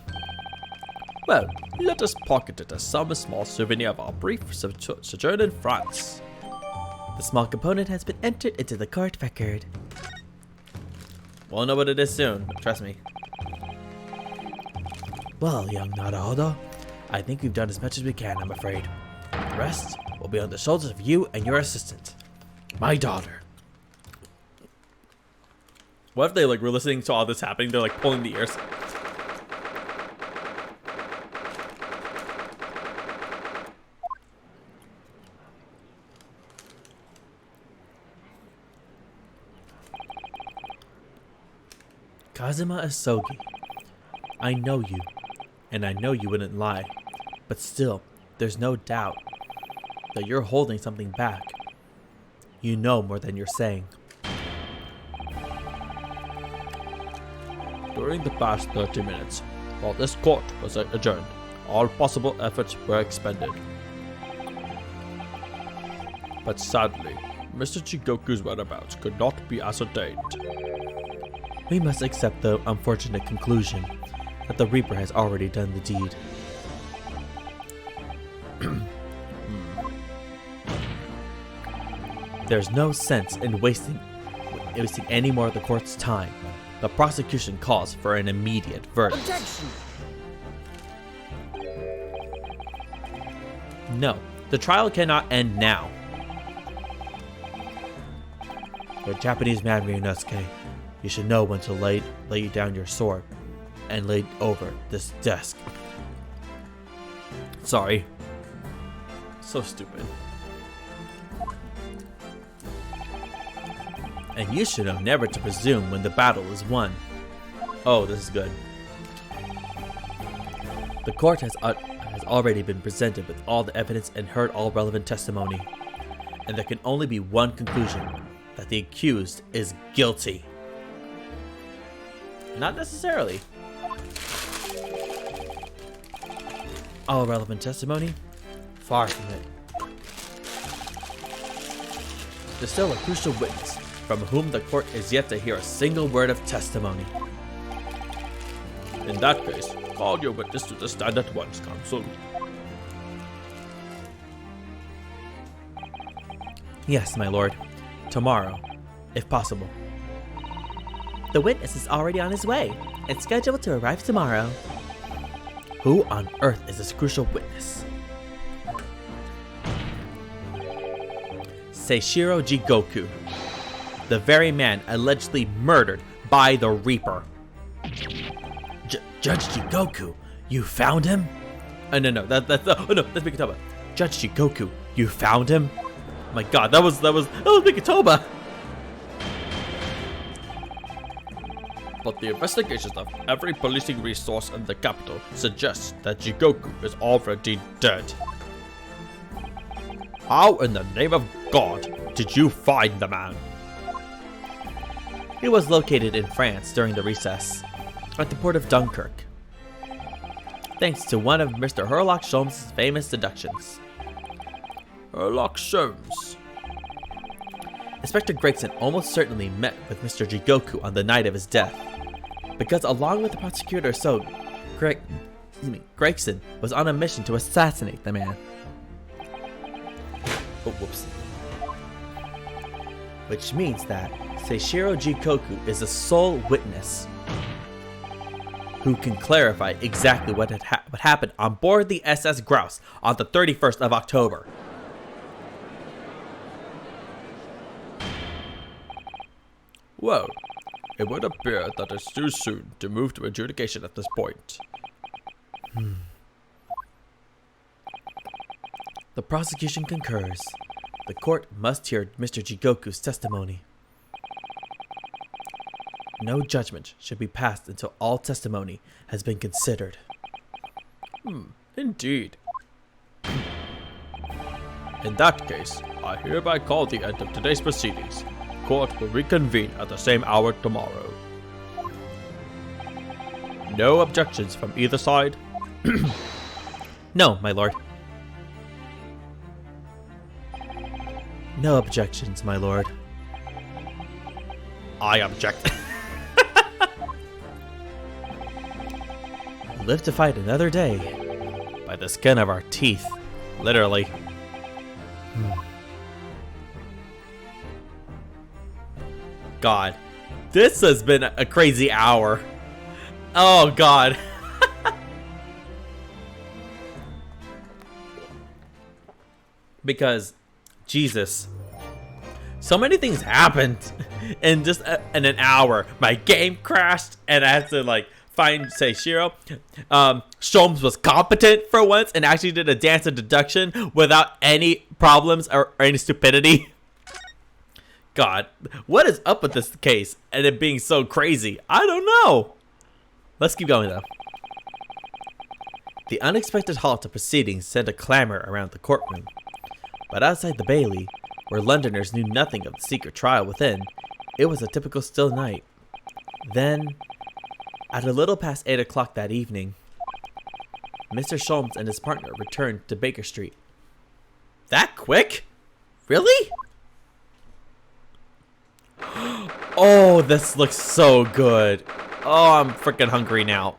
Well, let us pocket it as some small souvenir of our brief sojourn in France. The small component has been entered into the court record. We'll know what it is soon, trust me. Well, young Naruhodo, I think we've done as much as we can, I'm afraid. The rest will be on the shoulders of you and your assistant, my daughter. What if they like were listening to all this happening? They're like pulling the ears. Kazuma Asogi, I know you, and I know you wouldn't lie, but still, there's no doubt that you're holding something back. You know more than you're saying. During the past 30 minutes, while this court was adjourned, all possible efforts were expended. But sadly, Mr. Jigoku's whereabouts could not be ascertained. We must accept the unfortunate conclusion that the Reaper has already done the deed. There's no sense in wasting any more of the court's time. The prosecution calls for an immediate verdict. Objection! No, the trial cannot end now. You're a Japanese man, Ryunosuke. You should know when to lay down your sword and lay over this desk. Sorry. So stupid. And you should know never to presume when the battle is won. Oh, this is good. The court has already been presented with all the evidence and heard all relevant testimony. And there can only be one conclusion, that the accused is guilty. Not necessarily. All relevant testimony? Far from it. There's still a crucial witness, from whom the court is yet to hear a single word of testimony. In that case, call your witness to the stand at once, counsel. Yes, my lord. Tomorrow, if possible. The witness is already on his way, and scheduled to arrive tomorrow. Who on earth is this crucial witness? Seishiro Jigoku, the very man allegedly murdered by the Reaper. Judge Jigoku, you found him? No, that's Mikitoba. Judge Jigoku, you found him? My God, that was Mikitoba. But the investigations of every policing resource in the capital suggests that Jigoku is already dead. How in the name of God did you find the man? He was located in France during the recess, at the port of Dunkirk, thanks to one of Mr. Herlock Sholmes' famous deductions. Herlock Sholmes. Inspector Gregson almost certainly met with Mr. Jigoku on the night of his death, because along with the prosecutor Gregson was on a mission to assassinate the man. Oh, whoops. Which means that Seishiro Jigoku is the sole witness who can clarify exactly what happened on board the SS Grouse on the 31st of October. Well, it would appear that it's too soon to move to adjudication at this point. The prosecution concurs. The court must hear Mr. Jigoku's testimony. No judgment should be passed until all testimony has been considered. Indeed. In that case, I hereby call the end of today's proceedings. Court will reconvene at the same hour tomorrow. No objections from either side? No, my lord. No objections, my lord. I object. Live to fight another day. By the skin of our teeth. Literally. God. This has been a crazy hour. Oh, God. Because, Jesus. So many things happened in just in an hour. My game crashed and I had to find Seishiro. Sholmes was competent for once and actually did a dance of deduction without any problems or any stupidity. God, what is up with this case and it being so crazy? I don't know. Let's keep going though. The unexpected halt to proceedings sent a clamor around the courtroom. But outside the Bailey, where Londoners knew nothing of the secret trial within, it was a typical still night. Then, at a little past 8 o'clock that evening, Mr. Sholmes and his partner returned to Baker Street. That quick? Really? Oh, this looks so good. Oh, I'm freaking hungry now.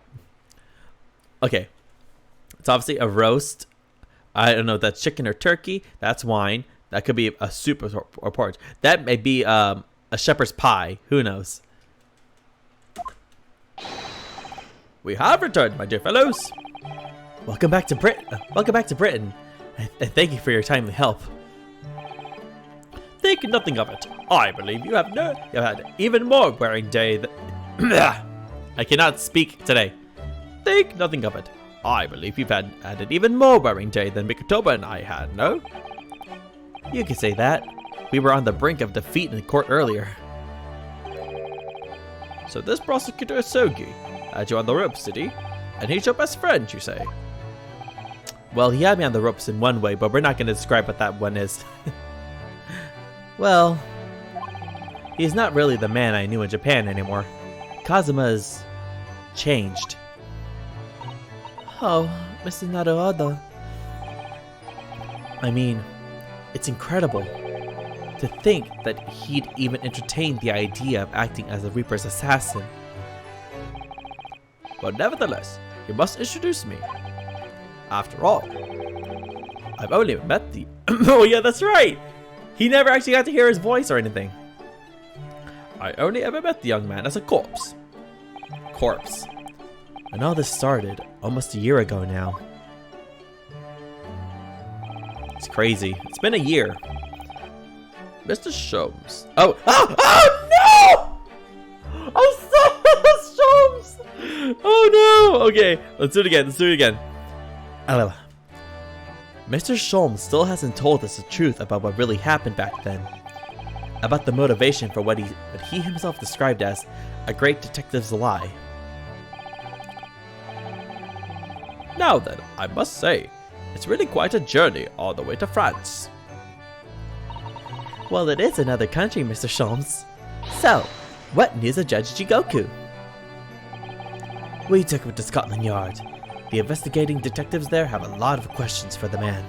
Okay. It's obviously a roast. I don't know if that's chicken or turkey. That's wine. That could be a soup or porridge. That may be a shepherd's pie. Who knows? We have returned, my dear fellows. Welcome back to Britain. And thank you for your timely help. Think nothing of it. I believe you have had even more wearing day than... I cannot speak today. Think nothing of it. I believe you've had an even more worrying day than Mikotoba and I had, no? You could say that. We were on the brink of defeat in court earlier. So this prosecutor Sogi had you on the ropes, did he? And he's your best friend, you say? Well, he had me on the ropes in one way, but we're not going to describe what that one is. Well, he's not really the man I knew in Japan anymore. Kazuma's changed. Oh, Mr. Naruhodo. I mean, it's incredible to think that he'd even entertained the idea of acting as the Reaper's assassin. But nevertheless, you must introduce me. After all, I've only met the... Oh yeah, that's right! He never actually got to hear his voice or anything. I only ever met the young man as a corpse. Corpse. And all this started almost a year ago now. It's crazy. It's been a year. Mr. Sholmes. Oh no! I'm so Sholmes! Oh no! Okay, let's do it again. Mr. Sholmes still hasn't told us the truth about what really happened back then. About the motivation for what he himself described as a great detective's lie. Now then, I must say, it's really quite a journey all the way to France. Well, it is another country, Mr. Sholmes. So, what news of Judge Jigoku? We took him to Scotland Yard. The investigating detectives there have a lot of questions for the man.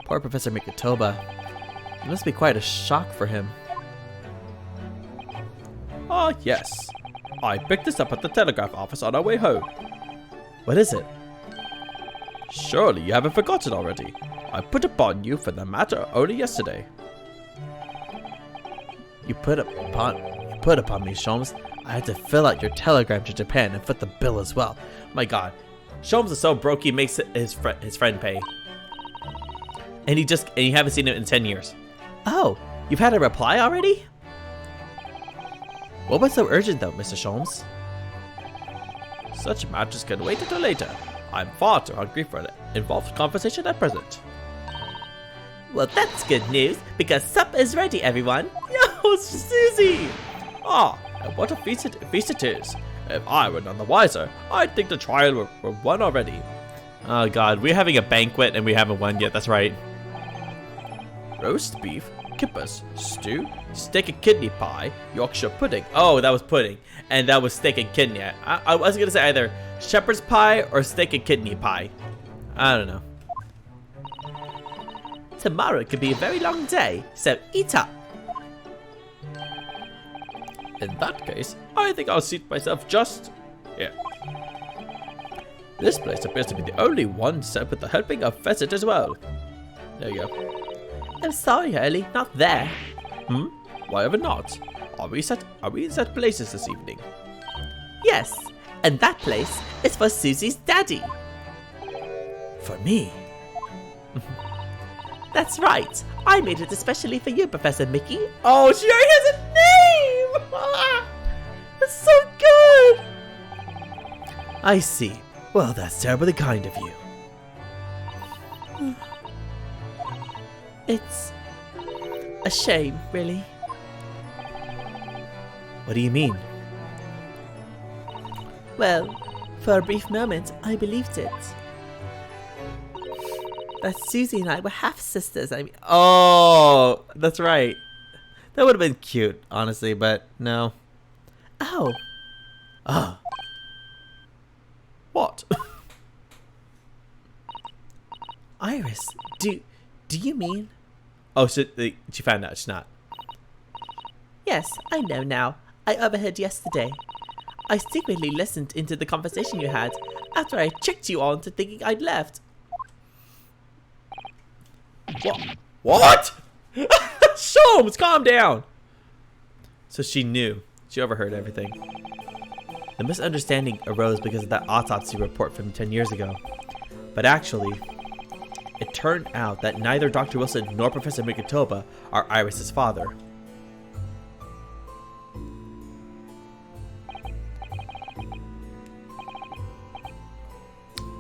Poor Professor Mikotoba. It must be quite a shock for him. Ah, yes. I picked this up at the telegraph office on our way home. What is it? Surely you haven't forgotten already. I put upon you for the matter only yesterday. You put upon me, Sholmes. I had to fill out your telegram to Japan and foot the bill as well. My God, Sholmes is so broke he makes his friend pay. And you haven't seen him in 10 years. Oh, you've had a reply already? What was so urgent though, Mr. Sholmes? Such matters can wait until later. I'm far too hungry for an involved conversation at present. Well, that's good news, because supper is ready, everyone. Yo, Susie! Ah, and what a feast it is. If I were none the wiser, I'd think the trial were won already. Oh God, we're having a banquet and we haven't won yet, that's right. Roast beef, kippers, stew, steak and kidney pie, Yorkshire pudding. Oh, that was pudding. And that was steak and kidney. I was going to say either shepherd's pie or steak and kidney pie. I don't know. Tomorrow could be a very long day, so eat up. In that case, I think I'll seat myself just here. This place appears to be the only one set with a helping of pheasant as well. There you go. I'm sorry, Hurley, not there. Why ever not? Are we in set places this evening? Yes, and that place is for Susie's daddy. For me? That's right. I made it especially for you, Professor Mickey. Oh, she already has a name! Ah, that's so good! I see. Well, that's terribly kind of you. It's a shame, really. What do you mean? Well, for a brief moment, I believed it. That Susie and I were half-sisters. I mean, oh, that's right. That would have been cute, honestly, but no. Oh. Oh. What? Iris, do you mean? Oh, she found out she's not. Yes, I know now. I overheard yesterday. I secretly listened into the conversation you had after I tricked you all into thinking I'd left. What? Sholmes, calm down! So she knew. She overheard everything. The misunderstanding arose because of that autopsy report from 10 years ago. But actually, it turned out that neither Dr. Wilson nor Professor Mikotoba are Iris's father.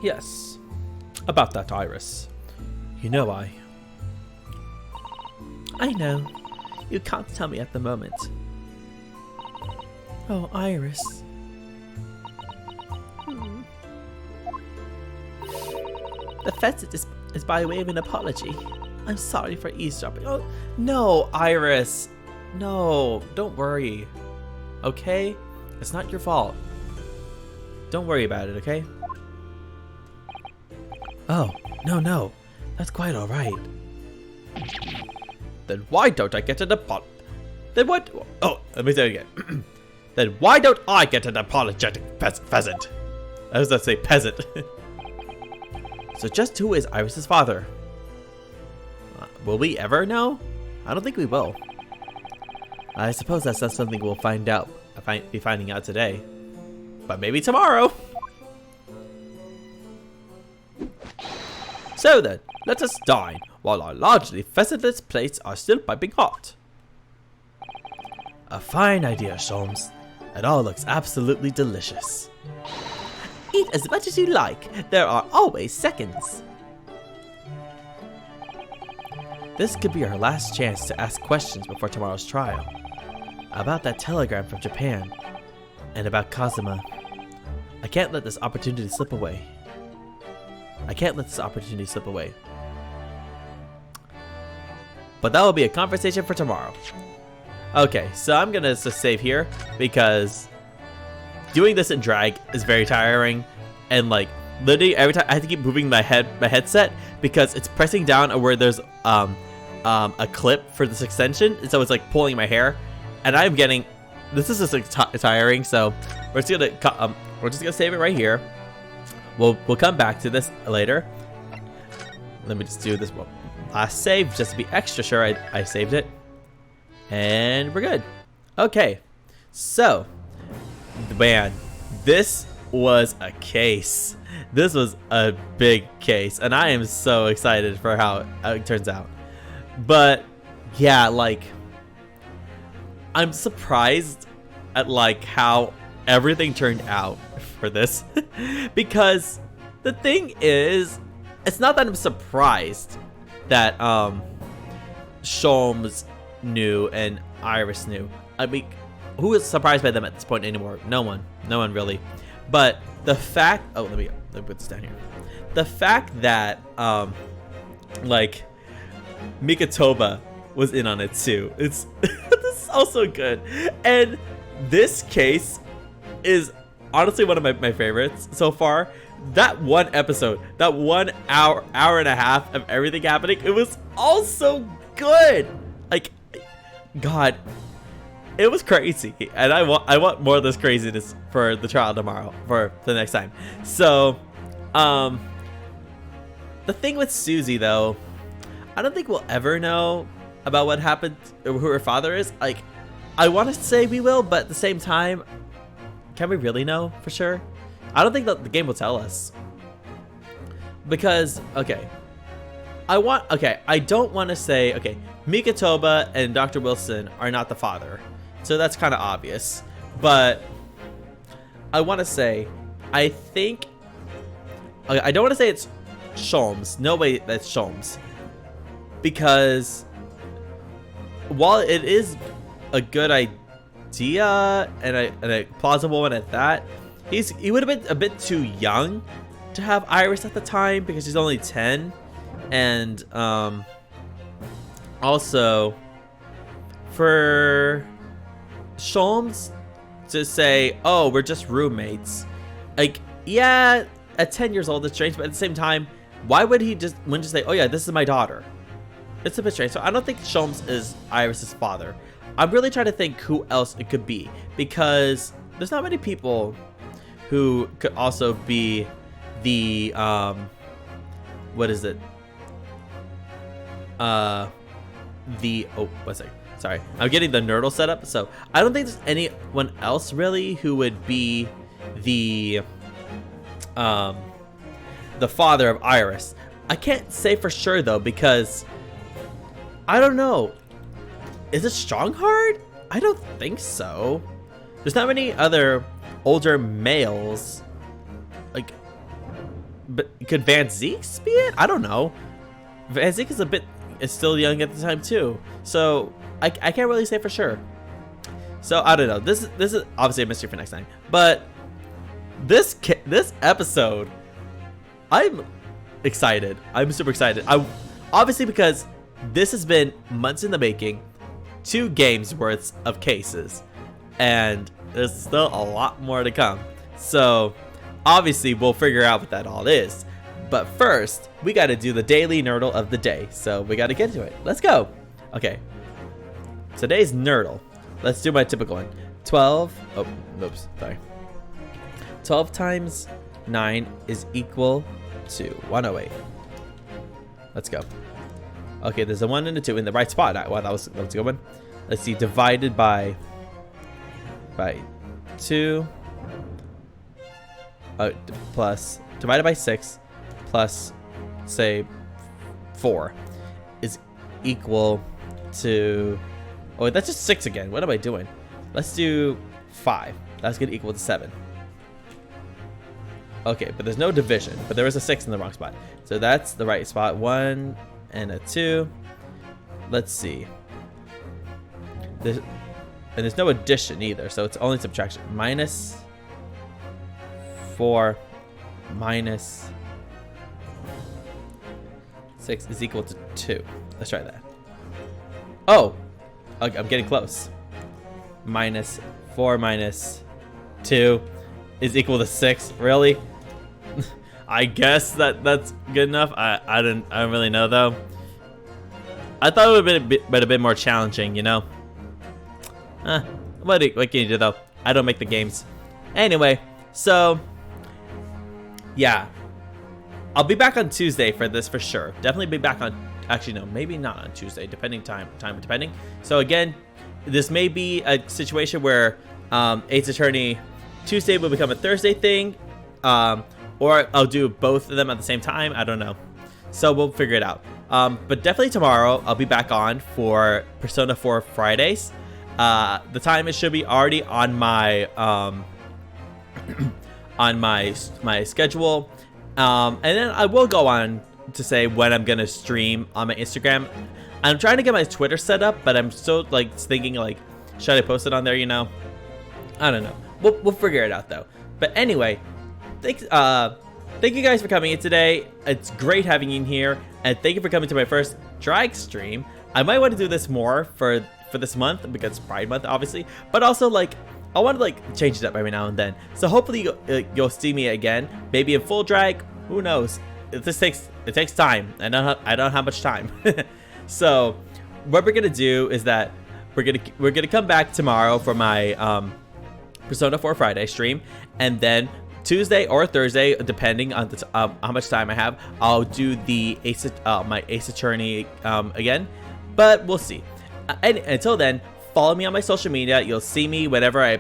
Yes. About that, Iris. You know I know. You can't tell me at the moment. Oh, Iris. The pheasant is by way of an apology. I'm sorry for eavesdropping. Oh, no, Iris. No, don't worry. Okay? It's not your fault. Don't worry about it, okay? Oh, no. That's quite alright. Then why don't I get an apology? Then what? Oh, let me say it again. Then why don't I get an apologetic pheasant? I was about to say peasant. So just who is Iris's father? Will we ever know? I don't think we will. I suppose that's not something we'll find out. Be finding out today, but maybe tomorrow. So then, let us dine while our largely pheasantless plates are still piping hot. A fine idea, Sholmes. It all looks absolutely delicious. Eat as much as you like. There are always seconds. This could be our last chance to ask questions before tomorrow's trial. About that telegram from Japan. And about Kazuma. I can't let this opportunity slip away. But that will be a conversation for tomorrow. Okay, so I'm gonna just save here because doing this in drag is very tiring, and like literally every time I have to keep moving my headset because it's pressing down where there's a clip for this extension, and so it's like pulling my hair, and I'm getting this is just like tiring. So we're just gonna save it right here. We'll come back to this later. Let me just do this last save just to be extra sure I saved it. And we're good. Okay, so man, this was a case. This was a big case, and I am so excited for how it turns out. But yeah, like I'm surprised at like how everything turned out for this because the thing is, it's not that I'm surprised that Sholmes knew and Iris knew. I mean, who is surprised by them at this point anymore? No one really. But the fact, oh, let me put this down here. The fact that like Mikatoba was in on it too. It's this is also good. And this case is honestly one of my favorites so far. That one episode, that 1 hour and a half of everything happening, it was all so good. Like, God, it was crazy, and I want more of this craziness for the trial tomorrow, for the next time. So, the thing with Susie though, I don't think we'll ever know about what happened or who her father is. Like, I want to say we will, but at the same time, can we really know for sure? I don't think that the game will tell us. Because, okay, I don't want to say, okay, Mikatoba and Dr. Wilson are not the father. So that's kind of obvious. But I want to say, I think, okay, I don't want to say it's Sholmes. No way that's Sholmes. Because while it is a good idea and a plausible one at that, he would have been a bit too young to have Iris at the time because he's only 10, and also for Sholmes to say, "Oh, we're just roommates," like, yeah, at 10 years old it's strange, but at the same time, why would he just say, "Oh yeah, this is my daughter"? It's a bit strange. So I don't think Sholmes is Iris's father. I'm really trying to think who else it could be, because there's not many people who could also be the what is it? What's it? Sorry, I'm getting the Nerdle set up. So I don't think there's anyone else really who would be the father of Iris. I can't say for sure though, because I don't know. Is it Stronghart? I don't think so. There's not many other older males. Like, but could Van Zeeks be it? I don't know. Van Zeek is still young at the time too, so I can't really say for sure. So I don't know. This is obviously a mystery for next time. But this episode, I'm excited. I'm super excited. Obviously because this has been months in the making, 2 games worth of cases, and there's still a lot more to come. So obviously we'll figure out what that all is. But first, we got to do the daily nerdle of the day. So we got to get to it. Let's go. Okay. Today's nerdle. Let's do my typical one. 12. Oh, oops. Sorry. 12 times 9 is equal to 108. Let's go. Okay, there's a 1 and a 2 in the right spot. Wow, that was a good one. Let's see. Divided by 2. Plus divided by 6 plus say 4 is equal to, oh, that's just 6 again. What am I doing? Let's do 5. That's gonna equal to 7. Okay, but there's no division, but there is a 6 in the wrong spot, so that's the right spot. 1 and a 2. Let's see. There's no addition either, so it's only subtraction. Minus 4 minus 6 is equal to 2. Let's try that. Oh, okay, I'm getting close. Minus 4 minus 2 is equal to 6. Really? I guess that's good enough. I don't really know though. I thought it would have been a bit more challenging, you know. What can you do though? I don't make the games. Anyway, so yeah, I'll be back on Tuesday for this for sure. Definitely be back on. Actually, no, maybe not on Tuesday, depending. So again, this may be a situation where Ace Attorney Tuesday will become a Thursday thing, or I'll do both of them at the same time. I don't know. So we'll figure it out. But definitely tomorrow I'll be back on for Persona 4 Fridays. The time it should be already on my on my schedule, and then I will go on to say when I'm gonna stream on my Instagram. I'm trying to get my Twitter set up, but I'm still like thinking like, should I post it on there? You know, I don't know. We'll figure it out though. But anyway, thank you guys for coming in today. It's great having you in here, and thank you for coming to my first drag stream. I might want to do this more for this month because it's Pride Month, obviously, but also like I want to like change it up every now and then. So hopefully you'll see me again, maybe in full drag. Who knows? It takes time. I don't have much time. So what we're gonna do is that we're gonna come back tomorrow for my Persona 4 Friday stream, and then Tuesday or Thursday, depending on how much time I have, I'll do the my Ace Attorney again. But we'll see. And until then, follow me on my social media. You'll see me whenever I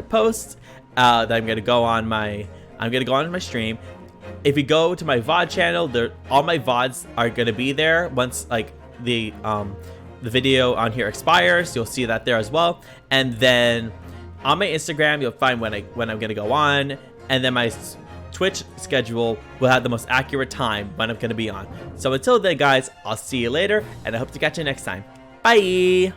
post. That I'm gonna go on my stream. If you go to my VOD channel, all my VODs are gonna be there once like the video on here expires. You'll see that there as well. And then on my Instagram, you'll find when I'm gonna go on, and then my Twitch schedule will have the most accurate time when I'm gonna be on. So until then, guys, I'll see you later, and I hope to catch you next time. Bye.